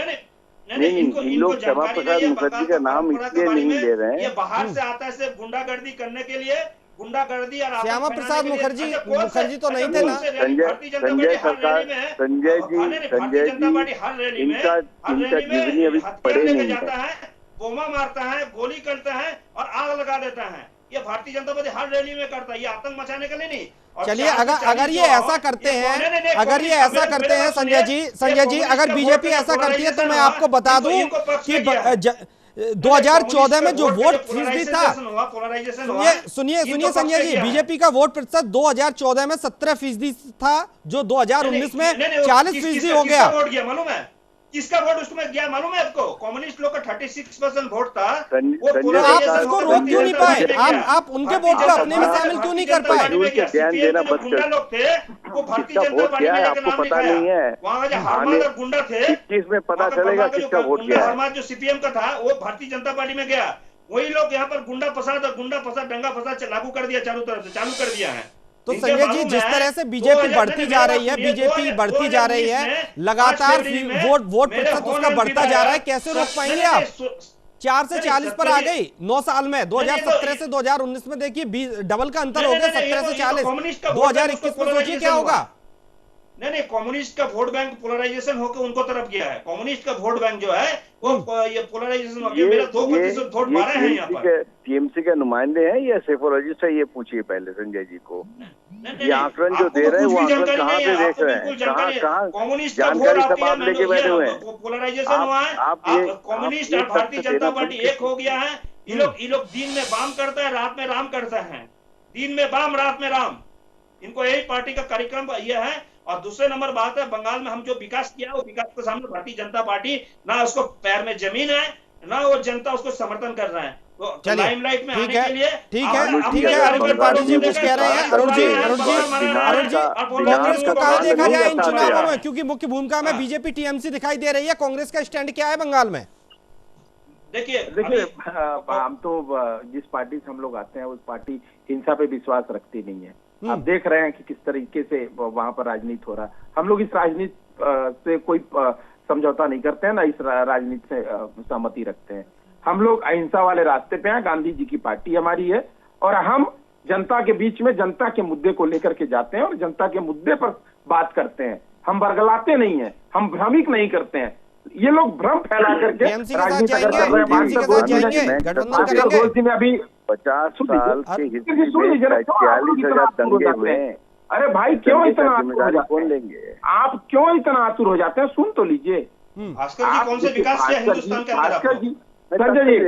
नहीं, इन लोग श्यामा प्रसाद मुखर्जी का नाम इसलिए नहीं ले रहे हैं, ये बाहर से आता है सिर्फ गुंडागर्दी करने के लिए, गुंडागर्दी और श्यामा प्रसाद मुखर्जी तो नहीं थे ना? संजय जी इनका जीवनी अभी पढ़े नहीं है। बोमा मारता है, गोली करता है और आग लगा देता है। ये भारतीय जनता पार्टी हर रैली में करता है, ये आतंक मचाने के लिए नहीं। चलिए अगर ये ऐसा करते हैं, अगर ये ऐसा करते हैं संजय जी, अगर बीजेपी ऐसा करती है तो मैं आपको बता दूं कि 2014 में जो वोट फीसदी था, सुनिए संजय जी, बीजेपी का वोट प्रतिशत 2014 में 17% था, जो 2019 में 40% हो गया। मालूम है किसका वोट उसमें गया? मालूम है आपको? कम्युनिस्ट लोग का 36% वोट था। वो आप उसको रोक क्यों नहीं पाए? आप उनके वोट को अपने में शामिल क्यों नहीं कर पाए? ध्यान देना गुंडा लोग थे, वो भारतीय जनता पार्टी में आपको पता नहीं है, वहाँ जो हरमाद और गुंडा थे, 21 में पता चलेगा किसका वोट गया। हरमाद जो सीपीएम का था वो भारतीय जनता पार्टी में गया। वही लोग यहाँ पर गुंडा फसाद दंगा फसाद लागू कर दिया, चारों तरफ से चालू कर दिया है। तो संजय जी, जिस तरह से बीजेपी बढ़ती जा रही है, लगातार वोट प्रतिशत उसका बढ़ता जा रहा है, कैसे रोक पाएंगे आप? 4 से 40 पर आ गई 9 साल में। 2017 से 2019 में देखिए डबल का अंतर हो गया, 17 से 40। 2021 में सोचिए क्या होगा? नहीं, कम्युनिस्ट का वोट बैंक पोलराइजेशन होकर उनको तरफ गया है। कम्युनिस्ट का वोट बैंक जो है वो ये पोलराइजेशन हो गया। मेरा 2% वोट बारह है यहाँ पर। टीएमसी के नुमाइंदे हैं या सेफोलॉजिस्ट है, ये पूछिए पहले संजय जी को। ये आंकड़न जो दे रहे हैं वो आंकड़न कहाँ से देख रहे हैं? कहाँ जानकारी सब आप लेके बैठे हुए हैं? पोलराइजेशन हुआ है, कम्युनिस्ट और भारतीय जनता पार्टी एक हो गया है। ये लोग दिन में वाम करता है, रात में राम करता है। दिन में वाम, रात में राम, इनको यही पार्टी का कार्यक्रम यह है। और दूसरे नंबर बात है, बंगाल में हम जो विकास किया वो विकास के सामने भारतीय जनता पार्टी ना उसको पैर में जमीन है, ना वो जनता उसको समर्थन कर रहा है। तो लाइमलाइट में आने के लिए ठीक है अरुण पाटिल जी कुछ कह रहे हैं। अरुण जी कांग्रेस को कहाँ देखा जाए इन चुनावों में, क्योंकि मुख्य भूमिका में बीजेपी टीएमसी दिखाई दे रही है। कांग्रेस का स्टैंड क्या है बंगाल में? देखिए हम तो जिस पार्टी से हम लोग आते हैं उस पार्टी हिंसा पे विश्वास रखती नहीं है। आप देख रहे हैं कि किस तरीके से वहां पर राजनीति हो रहा है। हम लोग इस राजनीति से कोई समझौता नहीं करते हैं, ना इस राजनीति से सहमति रखते हैं। हम लोग अहिंसा वाले रास्ते पे हैं। गांधी जी की पार्टी हमारी है और हम जनता के बीच में जनता के मुद्दे को लेकर के जाते हैं और जनता के मुद्दे पर बात करते हैं। हम बरगलाते नहीं है, हम भ्रमिक नहीं करते हैं। ये लोग भ्रम फैला करके टीएमसी के साथ जाएंगे, टीएमसी के साथ जाएंगे, गठबंधन करेंगे। घोष जी में अभी 50 साल की हिस्ट्री में 46,000 दंगे हुए हैं। अरे भाई क्यों इतना आतुर हो जाते कौन हैं? लेंगे? आप क्यों इतना आतुर हो जाते हैं? सुन तो लीजिए भास्कर जी, कौन से विकास किया हिंदुस्तान के अंदर? भास्कर जी, संजय जी,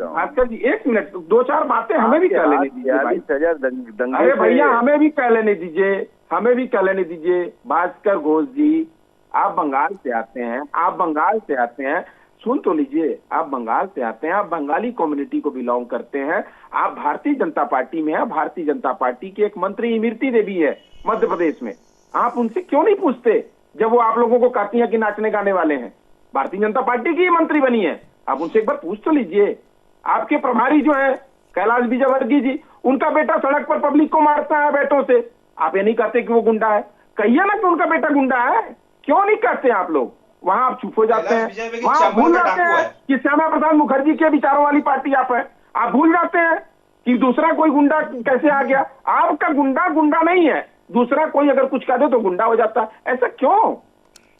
भास्कर जी, एक मिनट, 2-4 बातें हमें भी कह लेने दीजिए। 46,000 दंगे। अरे भैया हमें भी कह लेने दीजिए, हमें भी कह लेने दीजिए। भास्कर घोष जी, आप बंगाल से आते हैं, आप बंगाल से आते हैं, सुन तो लीजिए, आप बंगाल से आते हैं, आप बंगाली कम्युनिटी को बिलोंग करते हैं, आप भारतीय जनता पार्टी में हैं। भारतीय जनता पार्टी की एक मंत्री इमरती देवी है मध्य प्रदेश में, आप उनसे क्यों नहीं पूछते जब वो आप लोगों को कहती हैं कि नाचने गाने वाले हैं? भारतीय जनता पार्टी की मंत्री बनी है, आप उनसे एक बार पूछ तो लीजिए। आपके प्रभारी जो है कैलाश विजयवर्गीय जी, उनका बेटा सड़क पर पब्लिक को मारता है बैटों से, आप ये नहीं कहते कि वो गुंडा है? कहिए ना कि उनका बेटा गुंडा है, क्यों नहीं कहते आप लोग? वहां आप चुप हो जाते हैं, वहां भूल जाते हैं कि श्यामा प्रसाद मुखर्जी के विचारों वाली पार्टी आप है। आप भूल जाते हैं कि दूसरा कोई गुंडा कैसे आ गया। आपका गुंडा गुंडा नहीं है, दूसरा कोई अगर कुछ कह दे तो गुंडा हो जाता है। ऐसा क्यों?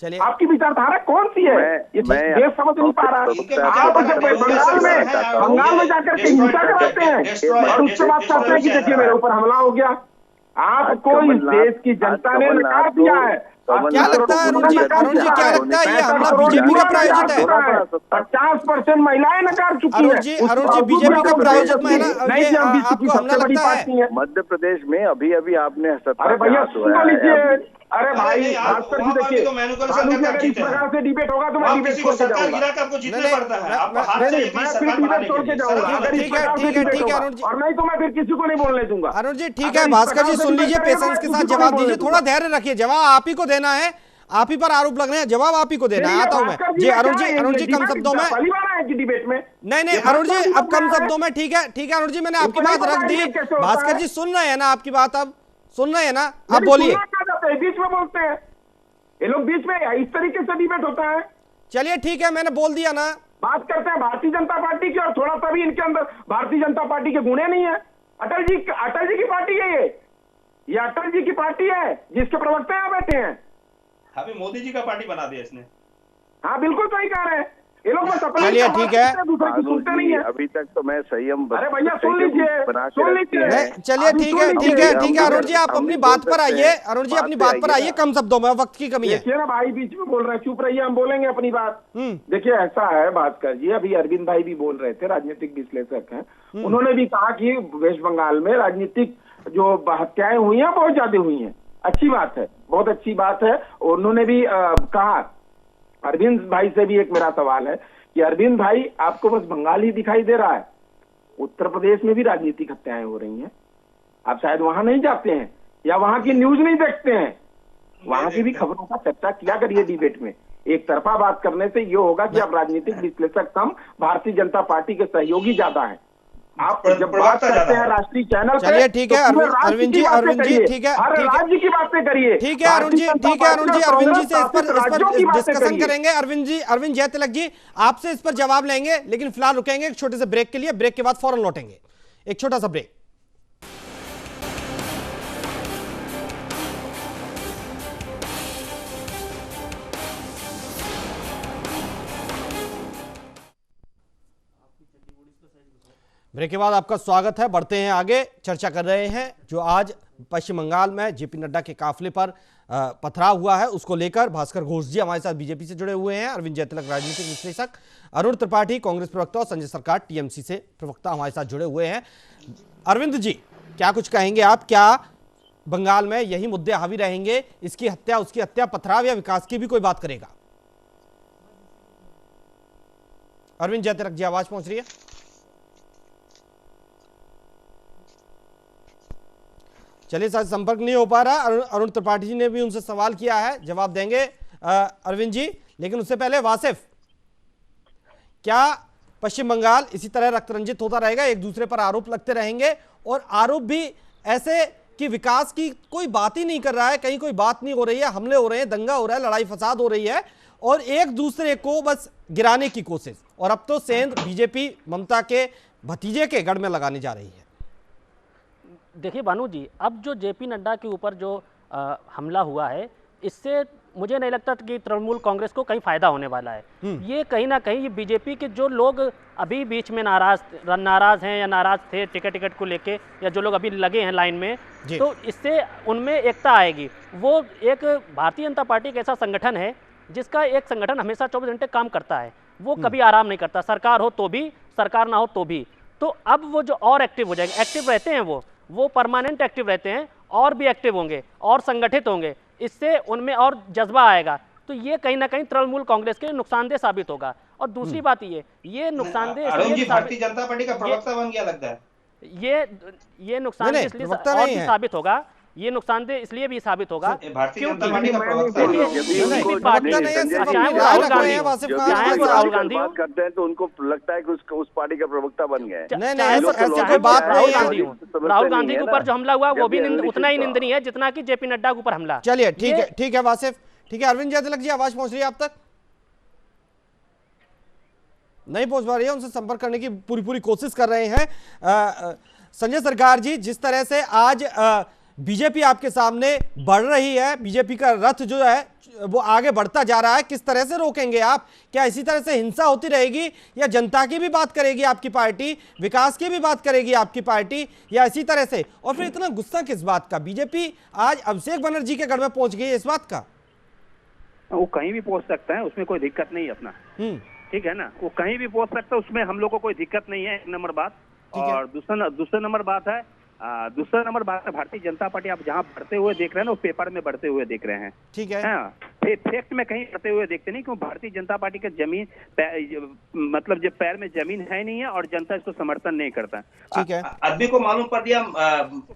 चलिए, आपकी विचारधारा कौन सी है? ये देश समझ नहीं पा रहा। आप बंगाल में जाकर के हिंसा कराते हैं और उसके बाद कहते हैं कि देखिए मेरे ऊपर हमला हो गया। आपको इस देश की जनता ने नकार दिया है। क्या लगता है अरुण जी, क्या लगता है ये हमला बीजेपी का प्रायोजित है? 50% महिलाएं नकार चुकी है। अरुण जी, बीजेपी का प्रायोजित महिला आपको हमला लगता है? मध्य प्रदेश में अभी अभी आपने अरे भैया सुन लीजिए, अरे भाई भास्कर जी देखिए, अगर इस प्रकार से डिबेट होगा तो मैं डिबेट छोड़ के जाऊंगा। और नहीं तो मैं फिर किसी को नहीं बोलने दूंगा। अरुण जी ठीक है, भास्कर जी सुन लीजिए, पेशेंस के साथ जवाब दीजिए, थोड़ा धैर्य रखिए, जवाब आप ही को देना है, आप ही पर आरोप लग रहे हैं, जवाब आप ही को देना है। आता हूं मैं जी। अरुण जी कम शब्दों में, डिबेट में नहीं अरुण जी अब कम शब्दों में, ठीक है अरुण जी, मैंने आपकी बात रख दी। भास्कर जी सुन रहे हैं ना आपकी बात? अब सुन रहे हैं ना? आप बोलिए। बीच में बोलते हैं ये लोग, बीच में इस तरीके से डिबेट होता है। चलिए ठीक है, मैंने बोल दिया ना। बात करते हैं भारतीय जनता पार्टी की, और थोड़ा सा भी इनके अंदर भारतीय जनता पार्टी के गुणे नहीं है। अटल जी की पार्टी है ये अटल जी की पार्टी है जिसके प्रवक्ता यहाँ बैठे हैं। अभी मोदी जी का पार्टी बना दिया इसने। हाँ बिल्कुल सही कह रहे हैं ये लोग। चलिए ठीक है, सुनते नहीं है अभी तक तो मैं संयम। अरे भैया सुन लीजिए। चलिए ठीक है अरुण जी, आप अपनी बात पर आइए। अरुण जी अपनी बात पर आइए, कम शब्दों में, वक्त की कमी है। देखिए ना भाई बीच में बोल रहे हैं, चुप रहिए, हम बोलेंगे अपनी बात। देखिए ऐसा है भास्कर जी, अभी अरविंद भाई भी बोल रहे थे, राजनीतिक विश्लेषक हैं, उन्होंने भी कहा कि वेस्ट बंगाल में राजनीतिक जो हत्याएं हुई हैं बहुत ज्यादा हुई हैं। अच्छी बात है, बहुत अच्छी बात है। उन्होंने भी कहा, अरविंद भाई से भी एक मेरा सवाल है कि अरविंद भाई आपको बस बंगाल ही दिखाई दे रहा है? उत्तर प्रदेश में भी राजनीतिक हत्याएं हो रही हैं, आप शायद वहां नहीं जाते हैं या वहां की न्यूज नहीं देखते हैं। वहां की भी खबरों का चर्चा किया करिए डिबेट में। एक तरफा बात करने से ये होगा कि आप राजनीतिक विश्लेषक कम, भारतीय जनता पार्टी के सहयोगी ज्यादा है। आप जब बात करते हैं राष्ट्रीय चैनल, चलिए ठीक है अरविंद जी ठीक है, हर राज्य की बातें करिए। ठीक है अरुण जी अरविंद जी से इस पर डिस्कशन करेंगे। अरविंद जय तिलक जी आपसे इस पर जवाब लेंगे, लेकिन फिलहाल रुकेंगे एक छोटे से ब्रेक के लिए। ब्रेक के बाद फौरन लौटेंगे, एक छोटा सा ब्रेक। ब्रेक के बाद आपका स्वागत है। बढ़ते हैं आगे, चर्चा कर रहे हैं जो आज पश्चिम बंगाल में जेपी नड्डा के काफिले पर पथराव हुआ है, उसको लेकर भास्कर घोष जी हमारे साथ बीजेपी से जुड़े हुए हैं, अरविंद जय तिलक राजनीतिक विश्लेषक, अरुण त्रिपाठी कांग्रेस प्रवक्ता और संजय सरकार टीएमसी से प्रवक्ता हमारे साथ जुड़े हुए हैं। अरविंद जी क्या कुछ कहेंगे आप? क्या बंगाल में यही मुद्दे हावी रहेंगे, इसकी हत्या, उसकी हत्या, पथराव या विकास की भी कोई बात करेगा? अरविंद जय तिलक जी आवाज पहुंच रही है? चलिए साथ संपर्क नहीं हो पा रहा। अरुण त्रिपाठी जी ने भी उनसे सवाल किया है, जवाब देंगे अरविंद जी, लेकिन उससे पहले वासिफ, क्या पश्चिम बंगाल इसी तरह रक्त रंजित होता रहेगा, एक दूसरे पर आरोप लगते रहेंगे और आरोप भी ऐसे कि विकास की कोई बात ही नहीं कर रहा है, कहीं कोई बात नहीं हो रही है, हमले हो रहे हैं, दंगा हो रहा है, लड़ाई फसाद हो रही है और एक दूसरे को बस गिराने की कोशिश, और अब तो सेंध बीजेपी ममता के भतीजे के गढ़ में लगाने जा रही है? देखिए भानु जी, अब जो जेपी नड्डा के ऊपर जो हमला हुआ है, इससे मुझे नहीं लगता कि तृणमूल कांग्रेस को कहीं फायदा होने वाला है। ये कहीं ना कहीं ये बीजेपी के जो लोग अभी बीच में नाराज हैं या नाराज थे टिकट को लेके, या जो लोग अभी लगे हैं लाइन में, तो इससे उनमें एकता आएगी। वो एक भारतीय जनता पार्टी एक ऐसा संगठन है जिसका एक संगठन हमेशा 24 घंटे काम करता है, वो कभी आराम नहीं करता, सरकार हो तो भी, सरकार ना हो तो भी। तो अब वो जो और एक्टिव हो जाएंगे, एक्टिव रहते हैं वो परमानेंट एक्टिव रहते हैं, और भी एक्टिव होंगे और संगठित होंगे, इससे उनमें और जज्बा आएगा। तो ये कहीं ना कहीं तृणमूल कांग्रेस के नुकसानदेह साबित होगा। और दूसरी बात ये नुकसानदेह भारतीय जनता पार्टी का प्रवक्ता बन गया लगता है। ये नुकसानदेह इसलिए और भी साबित होगा, ये नुकसानदेह इसलिए भी साबित होगा क्योंकि राहुल गांधी बात करते हैं तो उनको लगता है कि उस पार्टी का प्रवक्ता बन गए। राहुल गांधी के ऊपर जो हमला हुआ वो भी उतना ही निंदनीय है जितना कि जेपी नड्डा के ऊपर हमला। चलिए ठीक है वासिफ, ठीक है। अरविंद जयतिलक जी, आवाज पहुंच रही है आप तक? नहीं पहुंच पा रही है, उनसे संपर्क करने की पूरी कोशिश कर रहे हैं। संजय सरकार जी, जिस तरह से आज बीजेपी आपके सामने बढ़ रही है, बीजेपी का रथ जो है वो आगे बढ़ता जा रहा है, किस तरह से रोकेंगे आप? क्या इसी तरह से हिंसा होती रहेगी, या जनता की भी बात करेगी आपकी पार्टी, विकास की भी बात करेगी आपकी पार्टी, या इसी तरह से? और फिर इतना गुस्सा किस बात का? बीजेपी आज अभिषेक बनर्जी के गढ़ में पहुंच गई है, इस बात का? वो कहीं भी पहुंच सकता है, उसमें कोई दिक्कत नहीं है अपना, ठीक है ना, वो कहीं भी पहुंच सकता है, उसमें हम लोग को कोई दिक्कत नहीं है, एक नंबर बात। और दूसरा नंबर बात है भारतीय जनता पार्टी आप जहां बढ़ते हुए देख रहे हैं ना, वो पेपर में बढ़ते हुए देख रहे हैं, ठीक है, फैक्ट में कहीं बढ़ते हुए देखते नहीं, क्यों? भारतीय जनता पार्टी का जमीन मतलब जब पैर में जमीन है नहीं है और जनता इसको समर्थन नहीं करता, ठीक है। आदमी को मालूम पड़ दिया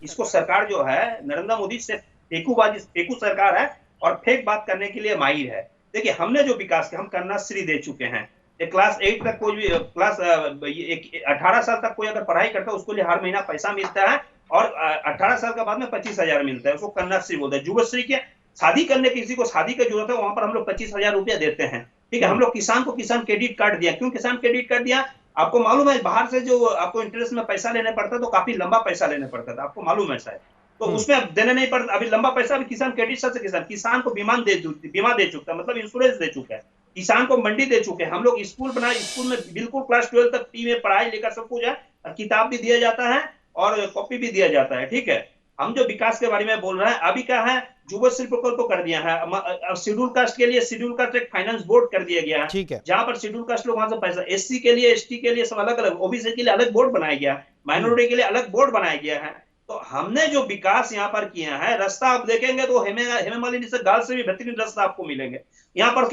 इसको सरकार जो है नरेंद्र मोदी से फेकू सरकार है और फेक बात करने के लिए माहिर है। देखिए, हमने जो विकास किया, हम कन्याश्री दे चुके हैं, क्लास 8 तक कोई भी 18 साल तक कोई अगर पढ़ाई करता है उसको लिए हर महीना पैसा मिलता है, और 18 साल के बाद में 25,000 मिलता है, उसको कन्याश्री बोलते हैं। युवश्री के शादी करने किसी को शादी की जरूरत है, वहां पर हम लोग 25,000 रुपया देते हैं, ठीक है। हम लोग किसान को किसान क्रेडिट कार्ड दिया। क्यों किसान क्रेडिट कार्ड दिया? आपको मालूम है बाहर से जो आपको इंटरेस्ट में पैसा लेने पड़ता है तो काफी लंबा पैसा लेने पड़ता था, आपको मालूम है शायद, तो उसमें अब देने नहीं पड़ता। अभी लंबा पैसा अभी किसान क्रेडिट से किसान को बीमा दे चुका है, मतलब इंश्योरेंस दे चुका है, किसान को मंडी दे चुके हैं। हम लोग स्कूल बनाए, स्कूल में बिल्कुल क्लास 12 तक फ्री में पढ़ाई लेकर सब कुछ है, किताब भी दिया जाता है और कॉपी भी दिया जाता है, ठीक है। हम जो विकास के बारे में बोल रहे हैं, अभी क्या है, युवश्री प्रकल्प कर दिया है, शेड्यूल कास्ट के लिए शेड्यूल कास्ट एक फाइनेंस बोर्ड कर दिया गया है, ठीक है, जहां पर शेड्यूल कास्ट लोग वहां से पैसा, एससी के लिए, एसटी के लिए सब अलग अलग, ओबीसी के लिए अलग बोर्ड बनाया गया, माइनॉरिटी के लिए अलग बोर्ड बनाया गया है। तो हमने जो विकास यहाँ पर किया है, रास्ता आप देखेंगे तो हेमा मालिनी से गाल से भी बेहतरीन रास्ता आपको मिलेंगे। यहाँ पर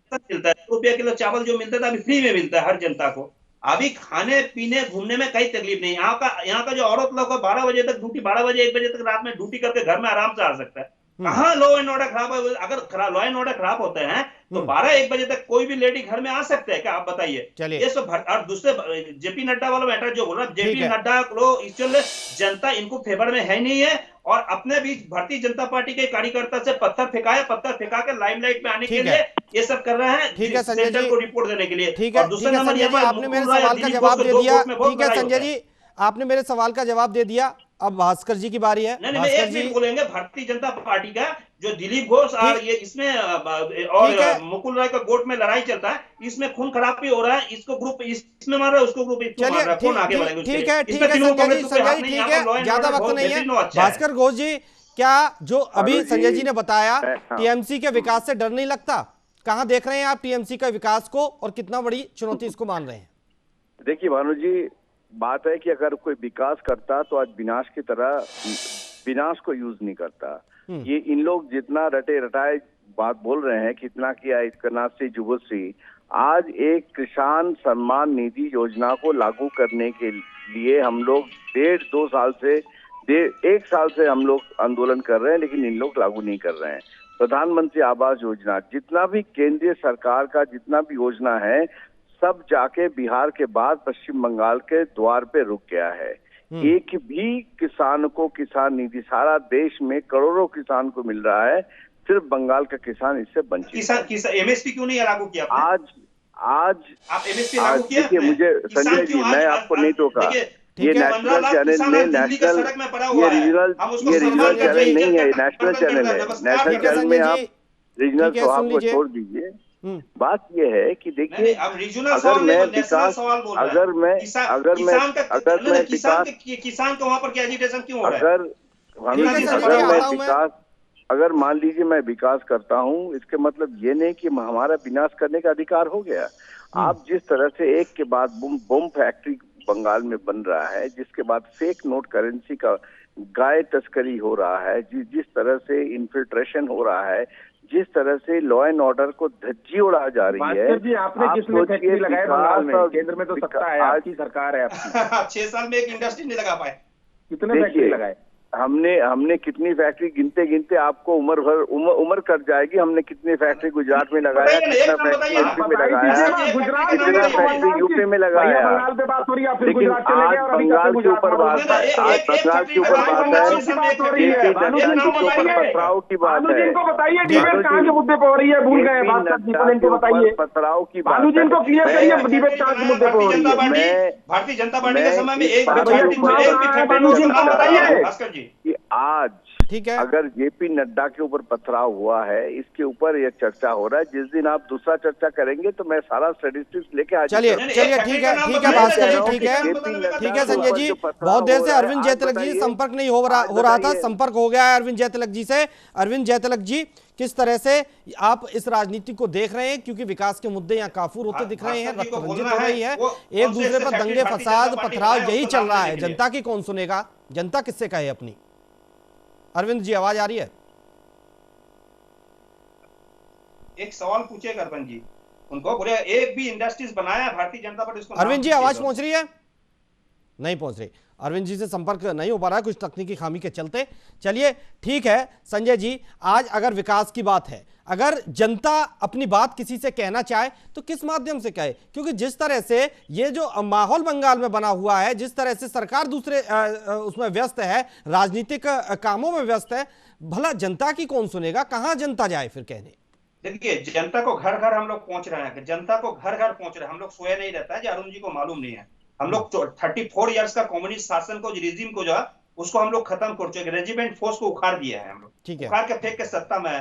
मिलता है ₹2 किलो चावल जो मिलता था अभी फ्री में मिलता है हर जनता को। अभी खाने पीने घूमने में कोई तकलीफ नहीं। यहाँ का जो औरत लोग 12 बजे तक ड्यूटी, 12 बजे 1 बजे तक रात में ड्यूटी करके घर में आराम से आ सकता है। कहाँ लॉ एंड ऑर्डर खराब है? अगर लॉ एंड ऑर्डर खराब होते हैं तो 12-1 बजे तक कोई भी लेडी घर में आ सकते हैं क्या? आप बताइए। ये सब। और दूसरे जेपी नड्डा वाला मैटर जो बोल रहा है, जेपी नड्डा लोग एक्चुअली जनता इनको फेवर में है नहीं है, और अपने बीच भारतीय जनता पार्टी के कार्यकर्ता से पत्थर फेंका के लाइमलाइट में आने के लिए ये सब कर रहे हैं, ठीक है संजय जी, को रिपोर्ट देने के लिए। ठीक है, दूसरा नंबर ये आपने मेरे सवाल का जवाब दे दिया। ठीक है संजय जी, आपने मेरे सवाल का जवाब दे दिया। अब भास्कर जी की बारी है। भास्कर जी बोलेंगे भारतीय जनता पार्टी का जो दिलीप घोष और ये इसमें और मुकुल राय का गोट में लड़ाई चलता है, इसमें खून खराबी हो रहा है, इसको ग्रुप इसमें मार रहा है, उसको ग्रुप इसमें मार रहा है, कौन आगे बढ़ेगा? ठीक है संजय जी, ठीक है, ज्यादा वक्त नहीं है। भास्कर घोष जी, क्या जो अभी संजय जी ने बताया, टीएमसी के विकास से डर नहीं लगता? कहाँ देख रहे हैं आप टीएमसी का विकास को, और कितना बड़ी चुनौती इसको मान रहे हैं? देखिए भानु जी, बात है कि अगर कोई विकास करता तो आज विनाश की तरह विनाश को यूज नहीं करता। ये इन लोग जितना रटे रटाए बात बोल रहे हैं, कितना किया कन्याश्री युवश्री, आज एक किसान सम्मान निधि योजना को लागू करने के लिए हम लोग 1.5-2 साल से 1 साल से हम लोग आंदोलन कर रहे हैं, लेकिन इन लोग लागू नहीं कर रहे हैं। प्रधानमंत्री आवास योजना, जितना भी केंद्रीय सरकार का जितना भी योजना है, सब जाके बिहार के बाद पश्चिम बंगाल के द्वार पे रुक गया है। एक भी किसान को किसान निधि, सारा देश में करोड़ों किसान को मिल रहा है, सिर्फ बंगाल का किसान इससे वंचित है। एमएसपी क्यों नहीं लागू किया? आज आप एमएसपी लागू किया? देखिए मुझे संजय जी, मैं आपको नहीं टोका, ये नेशनल चैनल में ये रीजनल चैनल नहीं है, नेशनल चैनल है। नेशनल चैनल में आप रीजनल स्वभाव को छोड़ दीजिए। बात यह है कि देखिए, अगर मैं विकास, किसान को वहाँ पर क्या एजिटेशन क्यों हो रहा है? अगर मान लीजिए मैं विकास करता हूँ, इसके मतलब ये नहीं कि हमारा विनाश करने का अधिकार हो गया। आप जिस तरह से एक के बाद बम फैक्ट्री बंगाल में बन रहा है, जिसके बाद फेक नोट करेंसी का गाय तस्करी हो रहा है, जिस तरह से इन्फिल्ट्रेशन हो रहा है, जिस तरह से लॉ एंड ऑर्डर को धज्जी उड़ा जा रही है। जी, आपने किसने फैक्ट्री लगाया बंगाल में? केंद्र में तो सत्ता है, आपकी सरकार है आपकी। 6 साल में एक इंडस्ट्री नहीं लगा पाए। कितने फैक्ट्री लगाए? हमने कितनी फैक्ट्री गिनते आपको उम्र कट जाएगी। हमने कितनी फैक्ट्री गुजरात में लगाया, कितना फैक्ट्री एमपी में लगाया, कितना फैक्ट्री यूपी में लगाया। लेकिन आज बंगाल के ऊपर बात है, आज बंगाल के ऊपर बात है, पथराव की बात है, पथराव की बात है। भारतीय जनता पार्टी के समय में एक कि आज ठीक है, अगर जेपी नड्डा के ऊपर पथराव हुआ है, इसके ऊपर यह चर्चा हो रहा है। जिस दिन आप दूसरा चर्चा करेंगे तो मैं सारा स्टैटिस्टिक्स लेके आ चलिए ठीक है भास्कर जी, ठीक है संजय जी। बहुत देर से अरविंद जयतिलक जी संपर्क नहीं हो रहा था, संपर्क हो गया है अरविंद जयतिलक जी से। अरविंद जयतिलक जी, किस तरह से आप इस राजनीति को देख रहे हैं, क्योंकि विकास के मुद्दे यहाँ काफूर होते दिख रहे हैं, रक्त रंजित हो रही है, एक दूसरे पर दंगे फसाद पथराव यही चल रहा है। जनता की कौन सुनेगा? जनता किससे कहे अपनी? अरविंद जी, आवाज आ रही है? एक सवाल पूछे करपन जी, उनको बोले एक भी इंडस्ट्रीज बनाया भारतीय जनता पार्टी, उसको अरविंद जी आवाज पहुंच रही है? नहीं पहुंच रही। अरविंद जी से संपर्क नहीं हो पा रहा है कुछ तकनीकी खामी के चलते। चलिए ठीक है संजय जी, आज अगर विकास की बात है, अगर जनता अपनी बात किसी से कहना चाहे तो किस माध्यम से कहे? क्योंकि जिस तरह से ये जो माहौल बंगाल में बना हुआ है, जिस तरह से सरकार दूसरे उसमें व्यस्त है, राजनीतिक कामों में व्यस्त है, भला जनता की कौन सुनेगा? कहां जनता जाए फिर कहने? देखिए, जनता को घर घर हम लोग पहुंच रहे हैं, जनता को घर घर पहुंच रहे हैं। हम लोग सोए नहीं रहता है, जो अरुण जी को मालूम नहीं है। हम लोग 34 इयर्स का कम्युनिस्ट शासन को, रिजीम को जो है उसको हम लोग खत्म कर चुके। रेजिमेंट फोर्स को उखाड़ दिया है हम लोग, उखाड़ के फेंक के सत्ता में है।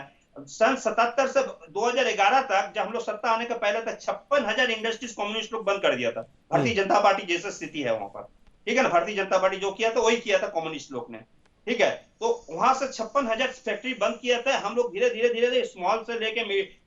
सन 77 से 2011 तक, जब हम लोग सत्ता आने के पहले तक 56,000 इंडस्ट्रीज कम्युनिस्ट लोग बंद कर दिया था। भारतीय जनता पार्टी जैसी स्थिति है वहां पर, ठीक है ना। भारतीय जनता पार्टी जो किया था वही किया था कम्युनिस्ट लोग ने, ठीक है। तो वहां से 56,000 फैक्ट्री बंद किया था। हम लोग धीरे धीरे स्मॉल से लेके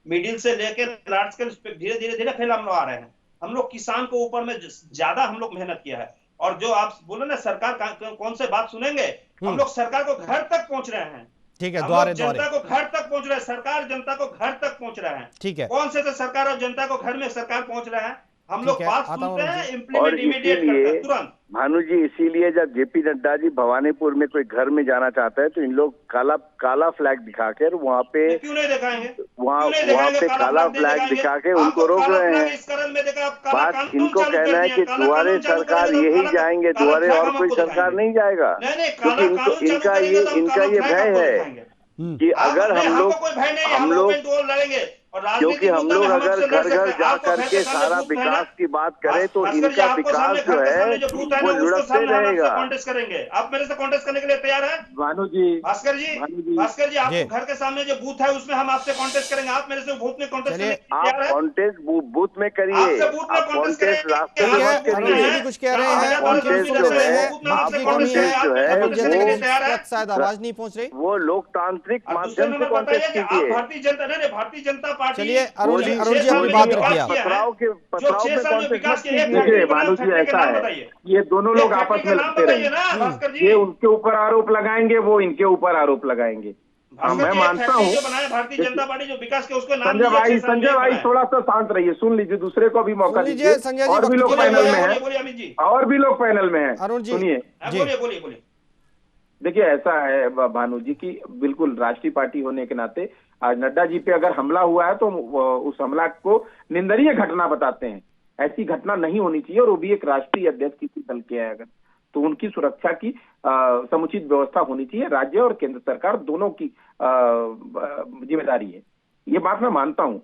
मिडिल से लेके लार्ज स्केल धीरे फैल हम लोग आ रहे हैं। हम लोग किसान को ऊपर में ज्यादा हम लोग मेहनत किया है। और जो आप बोले ना सरकार कौन से बात सुनेंगे, हम लोग सरकार को घर तक पहुंच रहे हैं, ठीक है, द्वारे जनता को घर तक पहुंच रहा है, सरकार जनता को घर तक पहुंच रहा है, ठीक है। कौन से सरकार और जनता को घर में सरकार पहुंच रहा है। हम लोग बात सुनते हैं, इम्प्लीमेंट इमीडिएट करते हैं तुरंत। भानु जी, इसीलिए जब जेपी नड्डा जी भवानीपुर में कोई घर में जाना चाहता है तो इन लोग काला फ्लैग दिखाकर वहाँ पे क्यों नहीं दिखाएंगे, वहाँ पे काला फ्लैग दिखा के उनको रोक रहे हैं। बात इनको कहना है कि दुआरे सरकार यही जाएंगे, दुआरे और कोई सरकार नहीं जाएगा, क्योंकि इनका ये भय है कि अगर हम लोग क्योंकि हम लोग अगर घर घर जा करके सारा विकास की बात करें तो इनका विकास जो है वो लुढ़कते रहेगा। करेंगे आप मेरे से कॉन्टेस्ट करने के लिए तैयार हैं? भानु जी, भास्कर जी, आपके घर के सामने जो बूथ है उसमें हम आपसे कॉन्टेस्ट करेंगे। आप मेरे से बूथ में कॉन्टेस्ट करने आप कॉन्टेस्ट बूथ में करिए, कॉन्टेस्ट रास्ते में मत करिए। कुछ कह रहे हैं, शायद आवाज नहीं पहुंच रही, वो लोकतांत्रिक माध्यम से कॉन्टेस्ट कीजिए। भारतीय जनता पार्टी, चलिए अरुण जी अपनी बात रखिए। भानु जी, ऐसा है, ये दोनों लोग आपस में लड़ते रहे, ये उनके ऊपर आरोप लगाएंगे, वो इनके ऊपर आरोप लगाएंगे। मैं मानता हूँ भारतीय जनता पार्टी जो विकास के उसको संजय भाई थोड़ा सा शांत रहिए, सुन लीजिए, दूसरे को भी मौका दीजिए। और भी लोग पैनल में हैं, और भी लोग पैनल में हैं, सुनिए। बोलिए। देखिए, ऐसा है भानु जी की बिल्कुल राष्ट्रीय पार्टी होने के नाते आज नड्डा जी पे अगर हमला हुआ है तो उस हमला को निंदनीय घटना बताते हैं। ऐसी घटना नहीं होनी चाहिए, और वो भी एक राष्ट्रीय अध्यक्ष किसी दल के है अगर, तो उनकी सुरक्षा की समुचित व्यवस्था होनी चाहिए। राज्य और केंद्र सरकार दोनों की जिम्मेदारी है, ये बात मैं मानता हूँ।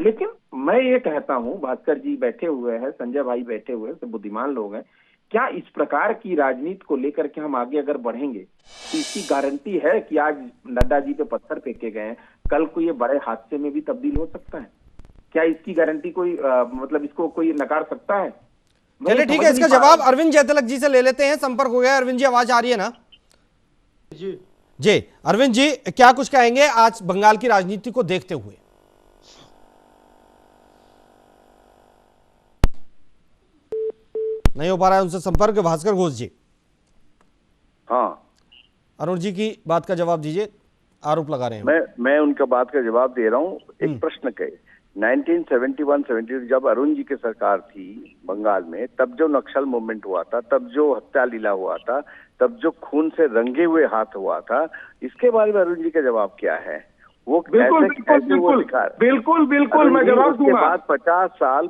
लेकिन मैं ये कहता हूँ, भास्कर जी बैठे हुए हैं, संजय भाई बैठे हुए हैं, सब बुद्धिमान लोग हैं, क्या इस प्रकार की राजनीति को लेकर के हम आगे अगर बढ़ेंगे तो इसकी गारंटी है कि आज नड्डा जी पे पत्थर फेंके गए हैं, कल को ये बड़े हादसे में भी तब्दील हो सकता है। क्या इसकी गारंटी कोई मतलब इसको कोई नकार सकता है? चलिए ठीक है, इसका जवाब अरविंद जयतिलक जी से ले लेते हैं। संपर्क हो गया। अरविंद जी, आवाज आ रही है ना? जी अरविंद जी, क्या कुछ कहेंगे आज बंगाल की राजनीति को देखते हुए? नहीं हो पा रहा है उनसे संपर्क। भास्कर घोष जी। हाँ, अरुण जी की बात का जवाब दीजिए, आरोप लगा रहे हैं। मैं उनका बात का जवाब दे रहा हूँ। एक प्रश्न के 1971-72 जब अरुण जी की सरकार थी बंगाल में, तब जो नक्सल मूवमेंट हुआ था, तब जो हत्या लीला हुआ था, तब जो खून से रंगे हुए हाथ हुआ था, इसके बारे में अरुण जी का जवाब क्या है? वो बिल्कुल मैं जवाब दूंगा। बाद 50 साल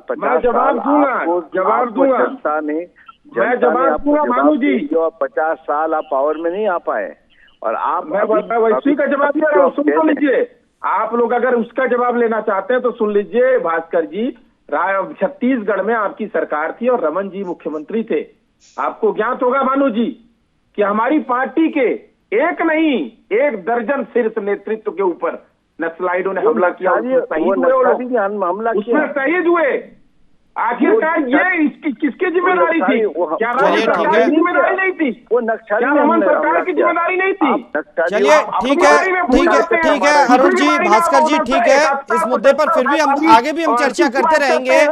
जनता ने भानु जी, जो 50 साल आप पावर में नहीं आ पाए और आप मैं उसी का जवाब दे रहा हूँ। सुन तो लीजिए, आप लोग अगर उसका जवाब लेना चाहते हैं तो सुन लीजिए भास्कर जी। छत्तीसगढ़ में आपकी सरकार थी और रमन जी मुख्यमंत्री थे। आपको ज्ञात होगा भानु जी कि हमारी पार्टी के एक नहीं 1 दर्जन शीर्ष नेतृत्व के ऊपर नक्सलाइटों ने हमला किया, उसमें शहीद हुए। आखिरकार ये किसकी जिम्मेदारी थी? क्या राज्य सरकार की जिम्मेदारी नहीं थी? वो क्या रमन सरकार की जिम्मेदारी नहीं थी? चलिए ठीक है अरुण जी, भास्कर जी, ठीक है। इस मुद्दे पर फिर भी हम आगे भी चर्चा करते रहेंगे।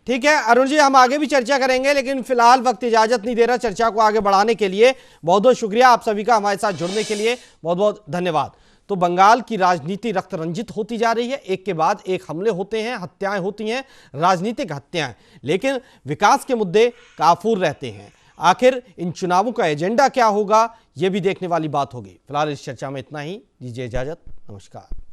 ठीक है अरुण जी, हम आगे भी चर्चा करेंगे, लेकिन फिलहाल वक्त इजाजत नहीं दे रहा चर्चा को आगे बढ़ाने के लिए। बहुत बहुत शुक्रिया आप सभी का हमारे साथ जुड़ने के लिए, बहुत बहुत धन्यवाद। तो बंगाल की राजनीति रक्त रंजित होती जा रही है। एक के बाद एक हमले होते हैं, हत्याएं होती हैं, राजनीतिक हत्याएं, लेकिन विकास के मुद्दे काफूर रहते हैं। आखिर इन चुनावों का एजेंडा क्या होगा, यह भी देखने वाली बात होगी। फिलहाल इस चर्चा में इतना ही, दीजिए इजाजत, नमस्कार।